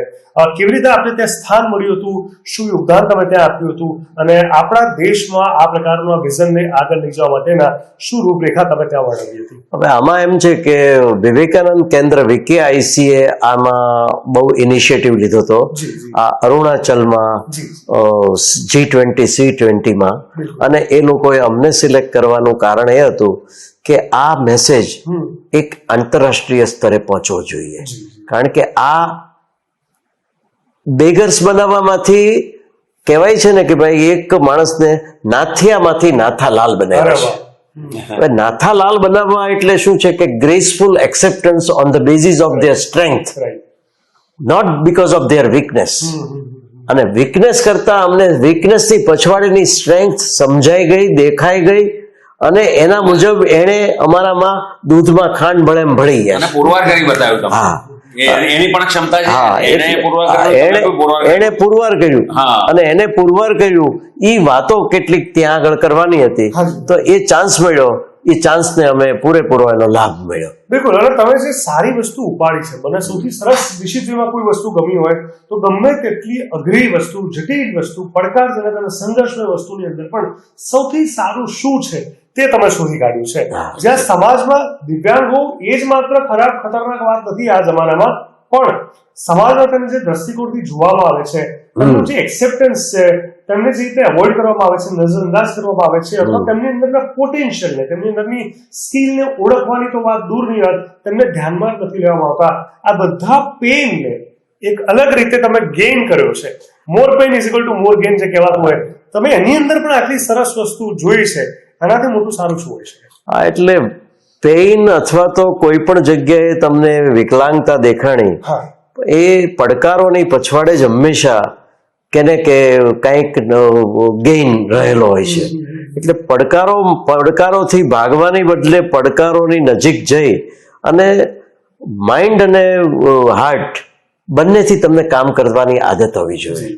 કેવી રીતે આપણે ત્યાં સ્થાન મળ્યું હતું, શું યોગદાન તમે ત્યાં આપ્યું હતું, અને આપણા દેશમાં આ પ્રકારના વિઝનને આગળ લઈ જવા માટેના શું રૂપરેખા તમે ત્યાં વર્ણવી હતી? હવે આમાં એમ છે કે વિવેકાનંદ કેન્દ્ર VKIC આમાં બહુ ઇનિશિયેટિવ લીધો હતો. આ અરુણાચલમાં G20 C20 માં, અને એ લોકોએ અમને સિલેક્ટ કરવાનું કારણ એ હતું કે આ મેસેજ એક આંતરરાષ્ટ્રીય સ્તરે પહોંચવો જોઈએ, કારણ કે આ બેગર્સ બનાવવામાંથી કહેવાય છે ને કે ભાઈ એક માણસને નાથિયામાંથી નાથાલાલ બનાવ્યા છે. હવે નાથાલાલ બનાવવા એટલે શું છે કે graceful acceptance on the basis of their strength, not because of their weakness. અને વીકનેસ કરતા અમને વીકનેસની પછવાડીની સ્ટ્રેન્થ સમજાઈ ગઈ, દેખાઈ ગઈ, અને એના મુજબ એણે અમારામાં દૂધમાં ખાંડ ભળે એમ ભળી ગયા. પુરવાર કરી બતાવ્યું તમે. હા, એની પણ ક્ષમતા છે. એને પુરવાર કર્યું, અને એને પુરવાર કર્યું એ વાતો કેટલીક ત્યાં આગળ કરવાની હતી, તો એ ચાન્સ મળ્યો. એ ચાન્સને અમે પૂરેપૂરો એનો લાભ મળ્યો. બિલકુલ. અને તમે જે સારી વસ્તુ ઉપાડી છે, મને સૌથી સરસ નિશ્ચિતમાં કોઈ વસ્તુ ગમી હોય તો ગમે તેટલી અઘરી વસ્તુ, જટિલ વસ્તુ, પડકારજનક અને સંઘર્ષમય વસ્તુની અંદર પણ સૌથી સારું શું છે તે તમે શોધી કાઢ્યું છે. જ્યાં સમાજમાં દિવ્યાંગ હોવું એ જ માત્ર ખરાબ ખતરનાક વાત નથી આ જમાનામાં, પણ સમાજમાં તેમને જે દ્રષ્ટિકોણથી જોવામાં આવે છે, તેમનું જે એક્સેપ્ટન્સ છે, તેમને જે રીતે અવોઇડ કરવામાં આવે છે, નજરઅંદાજ કરવામાં આવે છે, અથવા તેમની અંદરના પોટેન્શિયલને, તેમની અંદરની સ્કિલને ઓળખવાની તો વાત દૂરની વાત, તેમને ધ્યાનમાં નથી લેવામાં આવતા. આ બધા પેઇનને એક અલગ રીતે તમે ગેઇન કર્યો છે. More pain is equal to more gain જે કહેવાતું હોય, તમે એની અંદર પણ આટલી સરસ વસ્તુ જોઈ છે. આનાથી મોટું સારું શું હોય છે? હા, એટલે પેઇન અથવા તો કોઈ પણ જગ્યાએ તમને વિકલાંગતા દેખાણી, એ પડકારોની પછવાડે જ હંમેશા કેને કે કંઈક ગેઇન રહેલો હોય છે. એટલે પડકારોથી ભાગવાની બદલે પડકારોની નજીક જઈ અને માઇન્ડ અને હાર્ટ બંનેથી તમને કામ કરવાની આદત હોવી જોઈએ.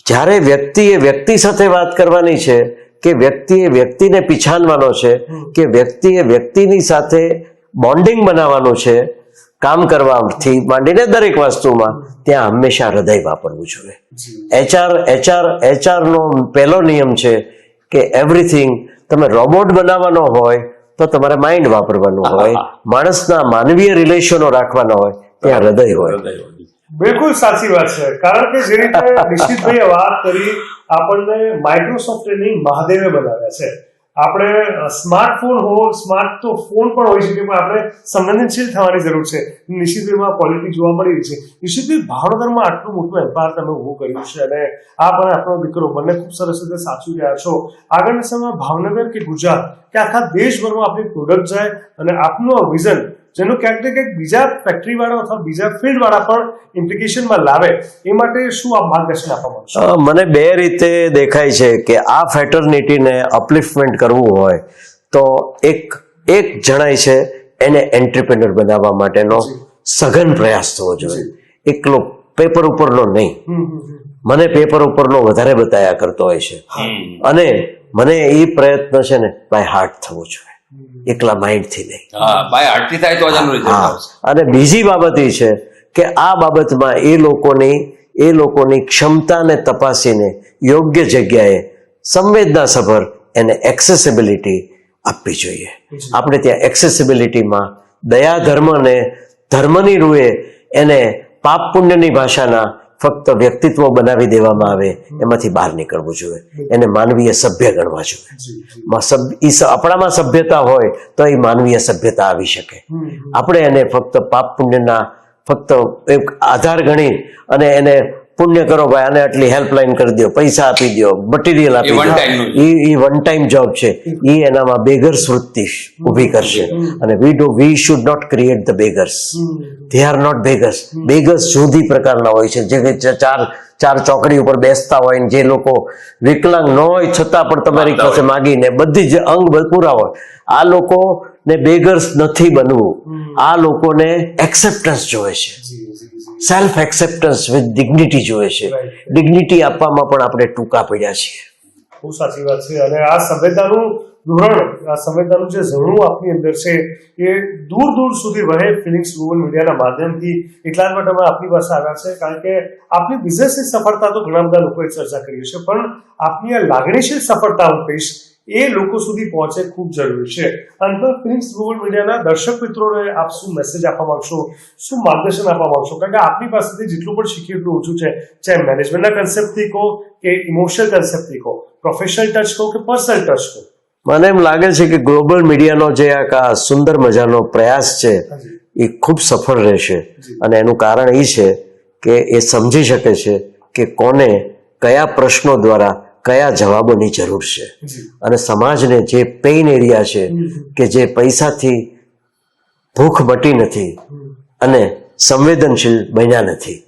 જ્યારે વ્યક્તિએ વ્યક્તિ સાથે વાત કરવાની છે, કે વ્યક્તિએ વ્યક્તિને પીછાનવાનો છે, કે વ્યક્તિએ વ્યક્તિની સાથે બોન્ડિંગ બનાવવાનું છે, કામ કરવાથી માંડીને દરેક વસ્તુમાં, ત્યાં હંમેશા હૃદય વાપરવું જોઈએ. HR નો પહેલો નિયમ છે કે એવરીથિંગ, તમે રોબોટ બનાવવાનો હોય તો તમારે માઇન્ડ વાપરવાનું હોય, માણસના માનવીય રિલેશનો રાખવાના હોય ત્યાં હૃદય હોય. બિલકુલ સાચી વાત છે. કારણ કે જે રીતે નિશ્ચિતભાઈએ વાત કરી, આપણને માઇક્રોસોફ્ટ નહીં મહાદેવે બનાવ્યા છે. આપણે સ્માર્ટફોન સ્માર્ટ તો ફોન પણ હોઈ શકે, પણ આપણે સંવેદનશીલ થવાની જરૂર છે. નિશ્ચિતભાઈમાં ક્વોલિટી જોવા મળી રહી છે. નિશ્ચિતભાઈ, ભાવનગરમાં આટલું મોટું એમ્પાયર તમે ઊભું કર્યું છે, અને આ પણ આપણો દીકરો બંને ખૂબ સરસ રીતે સાચવી રહ્યા છો. આગળના સમયમાં ભાવનગર કે ગુજરાત કે આખા દેશભરમાં આપણી પ્રોડક્ટ જાય, અને આપનું આ વિઝન જેનું ક્યાંક ને ક્યાંક બીજા ફેક્ટરી વાળા અથવા બીજા ફિલ્ડ વાળા પણ ઇમ્પ્લિકેશનમાં લાવે, એ માટે શું આપ માર્ગદર્શન આપવા માંગશો? મને બે રીતે દેખાય છે કે આ ફેટર્નિટીને અપલિફ્ટમેન્ટ કરવું હોય તો એક જણાય છે એને એન્ટરપ્રેન્યોર બનાવવા માટેનો સઘન પ્રયાસ થવો જોઈએ. એકલો પેપર ઉપરનો નહીં. મને પેપર ઉપરનો વધારે બતાયા કરતો હોય છે, અને મને એ પ્રયત્ન છે ને બાય હાર્ટ થવો જોઈએ, એકલા માઇન્ડ થી નહીં. અને બીજી બાબત એ છે કે આ બાબતમાં એ લોકોની ક્ષમતાને તપાસીને યોગ્ય જગ્યાએ સંવેદનાસભર એને એક્સેસિબિલિટી આપવી જોઈએ. આપણે ત્યાં એક્સેસિબિલિટીમાં દયા ધર્મને ધર્મની રૂએ એને પાપ પુણ્યની ભાષાના ફક્ત વ્યક્તિત્વ બનાવી દેવામાં આવે, એમાંથી બહાર નીકળવું જોઈએ. એને માનવીય સભ્ય ગણવા જોઈએ. આપણામાં સભ્યતા હોય તો એ માનવીય સભ્યતા આવી શકે. આપણે એને ફક્ત પાપ પુણ્યના ફક્ત એક આધાર ગણી અને એને પુણ્ય કરો ભાઈ, આને આટલી હેલ્પલાઇન કરી દો, પૈસા આપી દો, મટીરિયલ આપી દો, એ વન ટાઈમ જોબ છે. એ એનામાં બેગર્સ વૃત્તિ ઊભી કરશે. અને we should not create the beggars. They are not beggars. Beggars જુદી પ્રકારના હોય છે, જે ચાર ચોકડી ઉપર બેસતા હોય ને જે લોકો વિકલાંગ ન હોય છતાં પણ તમારી પાસે માગીને બધી જ અંગ પૂરા હોય. આ લોકોને બેગર્સ નથી બનવું. આ લોકોને એક્સેપ્ટન્સ જોવે છે, સેલ્ફ એક્સેપ્ટન્સ વિથ ડિગ્નિટી જોઈએ છે. ડિગ્નિટી આપવામાં પણ આપણે ટૂંકા પડ્યા છીએ. બહુ સાચી વાત છે. અને આ સભ્યતાનું ધોરણ, આ સભ્યતાનું જે ઝરણું આપની અંદર છે એ દૂર દૂર સુધી વહે ફિલિંગ્સ ગ્લોબલ મીડિયાના માધ્યમથી. એટલા જ માટે અમે આપની પાસે આવ્યા છે, કારણ કે આપની બિઝનેસની સફળતા તો ઘણા બધા લોકોએ ચર્ચા કરી છે, પણ આપની આ લાગણીશીલ સફળતા હું કહીશ એ લોકો સુધી પહોંચે ખૂબ જરૂરી છે. અને ફિલિંગ્સ ગ્લોબલ મીડિયાના દર્શક મિત્રોને આપ શું મેસેજ આપવા માંગશો, શું માર્ગદર્શન આપવા માંગશો? કારણ કે આપની પાસેથી જેટલું પણ શીખી એટલું ઓછું છે, ચાહે મેનેજમેન્ટના કન્સેપ્ટથી કહો કે ઇમોશનલ કન્સેપ્ટથી કહો, પ્રોફેશનલ ટચ કહો કે પર્સનલ ટચ કહો. મને એમ લાગે છે કે ગ્લોબલ મીડિયાનો જે આ સુંદર મજાનો પ્રયાસ છે એ ખૂબ સફળ રહેશે. અને એનું કારણ એ છે કે એ સમજી શકે છે કે કોને કયા પ્રશ્નો દ્વારા કયા જવાબોની જરૂર છે. અને સમાજને જે પેઇન એરિયા છે કે જે પૈસાથી ભૂખ મટી નથી અને સંવેદનશીલ બન્યા નથી,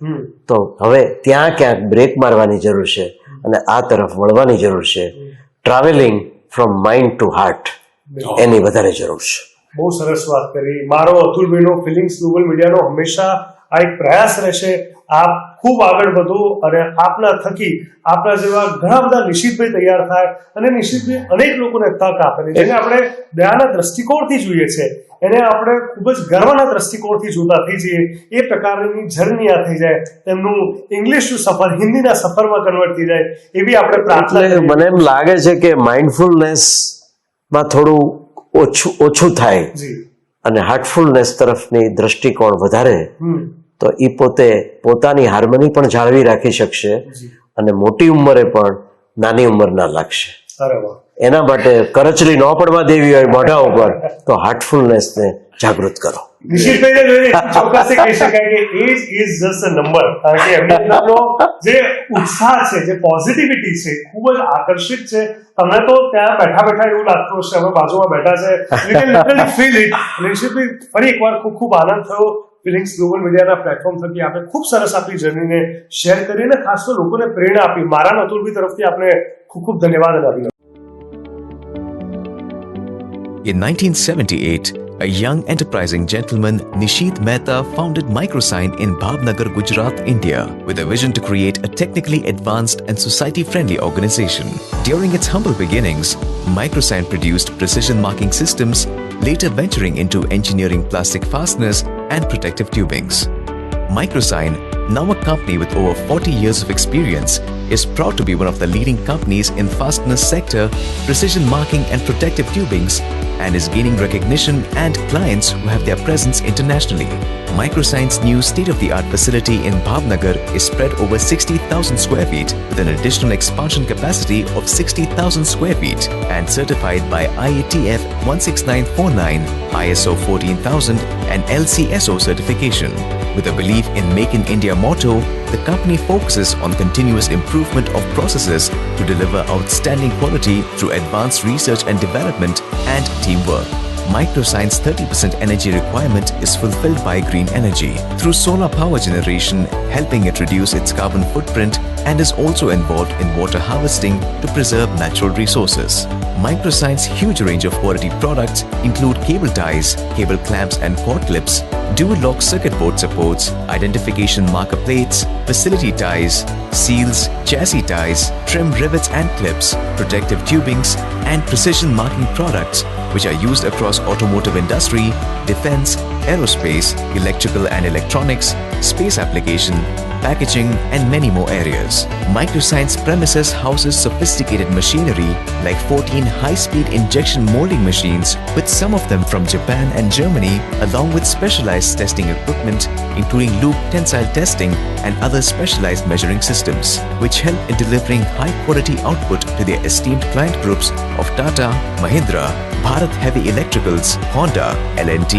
તો હવે ત્યાં ક્યાંક બ્રેક મારવાની જરૂર છે અને આ તરફ વળવાની જરૂર છે. Travelling from mind to heart એની વધારે જરૂર છે. બહુ સરસ વાત કરી. મારો અતુલભાઈનો ફિલિંગ્સ ગ્લોબલ મીડિયાનો હંમેશા આ એક પ્રયાસ રહેશે, આપ ખૂબ આગળ વધો અને આપના થકી આપના જેવા ઘણા બધા નિશિતભાઈ તૈયાર થાય અને નિશિતભાઈ અનેક લોકોને તક આપે. જેને આપણે દયાના દ્રષ્ટિકોણથી જોઈએ છે, એને આપણે ખૂબ જ ગર્વના દ્રષ્ટિકોણથી જોતા થઈ જઈએ, એ પ્રકારની જર્ની આ થઈ જાય, તેમનું ઇંગ્લિશનું સફર હિન્દીના સફરમાં કન્વર્ટ થઈ જાય, એવી આપણે પ્રાર્થના. મને એમ લાગે છે કે માઇન્ડફુલનેસમાં થોડું ઓછું થાય અને હાર્ટફુલનેસ તરફની દ્રષ્ટિકોણ વધારે, તો એ પોતાની હાર્મની પણ જાળવી રાખી શકશે અને મોટી ઉંમરે પણ નાની ઉંમર ના લાગશે. એના માટે કરચલી ન પડવા દેવી હોય મોઢા ઉપર તો હાર્ટફુલનેસને જાગૃત કરો. નિશિતભાઈને જોઈને ચોક્કસ કહી શકાય કે age is just a number. કારણ કે એમની અંદરનો જે ઉત્સાહ છે, જે પોઝિટિવિટી છે, ખૂબ જ આકર્ષિત છે. તમને તો ત્યાં બેઠા બેઠા એવું લાગતું હશે, અમે બાજુમાં બેઠા છે, you can literally feel it. Nishitbhai, ફરી એકવાર ખૂબ ખૂબ આનંદ થયો. ફિલિંગ્સ ગ્લોબલ મીડિયાના પ્લેટફોર્મ થકી આપણે ખૂબ સરસ આપણી જર્નીને શેર કરીને ખાસ તો લોકોને પ્રેરણા આપી. મારા અતુલભાઈ તરફથી આપણે ખૂબ ખૂબ ધન્યવાદ આપી. In 1978, a young enterprising gentleman, Nishit Mehta, founded Microsign in Bhavnagar, Gujarat, India, with a vision to create a technically advanced and society-friendly organization. During its humble beginnings, Microsign produced precision marking systems, later venturing into engineering plastic fasteners and protective tubings. Microsign, now a company with over 40 years of experience, is proud to be one of the leading companies in fasteners sector, precision marking and protective tubings, and is gaining recognition and clients who have their presence internationally. Microsign's new state-of-the-art facility in Bhavnagar is spread over 60,000 square feet with an additional expansion capacity of 60,000 square feet and certified by IATF 16949, ISO 14000 and LCSO certification. With a belief in Make in India motto, the company focuses on continuous improvement of processes to deliver outstanding quality through advanced research and development and teamwork. Microsign's 30% energy requirement is fulfilled by green energy through solar power generation, helping it reduce its carbon footprint, and is also involved in water harvesting to preserve natural resources. Microsign's huge range of quality products include cable ties, cable clamps and cord clips, dual lock circuit board supports, identification marker plates, facility ties, seals, chassis ties, trim rivets and clips, protective tubings, and precision marking products which are used across automotive industry, defense, aerospace, electrical and electronics, space application, packaging, and many more areas. Microsign's premises houses sophisticated machinery like 14 high-speed injection molding machines, with some of them from Japan and Germany, along with specialized testing equipment, including loop tensile testing and other specialized measuring systems, which help in delivering high-quality output to their esteemed client groups of Tata, Mahindra, Bharat Heavy Electricals, Honda, L&T,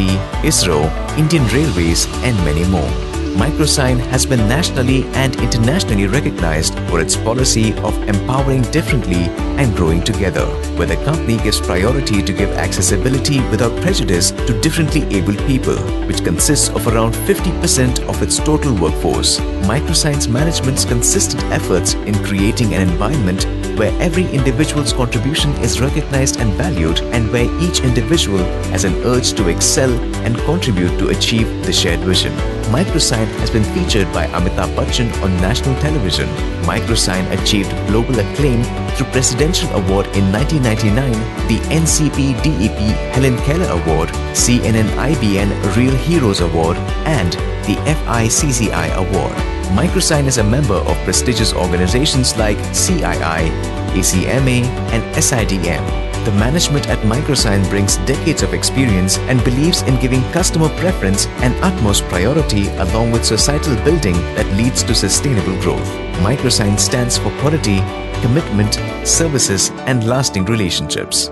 ISRO, Indian Railways, and many more. Microsign has been nationally and internationally recognized for its policy of empowering differently and growing together, where the company gives priority to give accessibility without prejudice to differently abled people, which consists of around 50% of its total workforce. Microsign's management's consistent efforts in creating an environment where every individual's contribution is recognized and valued, and where each individual has an urge to excel and contribute to achieve the shared vision. Microsign has been featured by Amitabh Bachchan on national television. Microsign achieved global acclaim through Presidential Award in 1999, the NCP DEP Helen Keller Award, CNN IBN Real Heroes Award, and the FICCI Award. Microsign is a member of prestigious organizations like CII, ACMA, and SIDM. The management at Microsign brings decades of experience and believes in giving customer preference and utmost priority, along with societal building that leads to sustainable growth. Microsign stands for quality, commitment, services, and lasting relationships.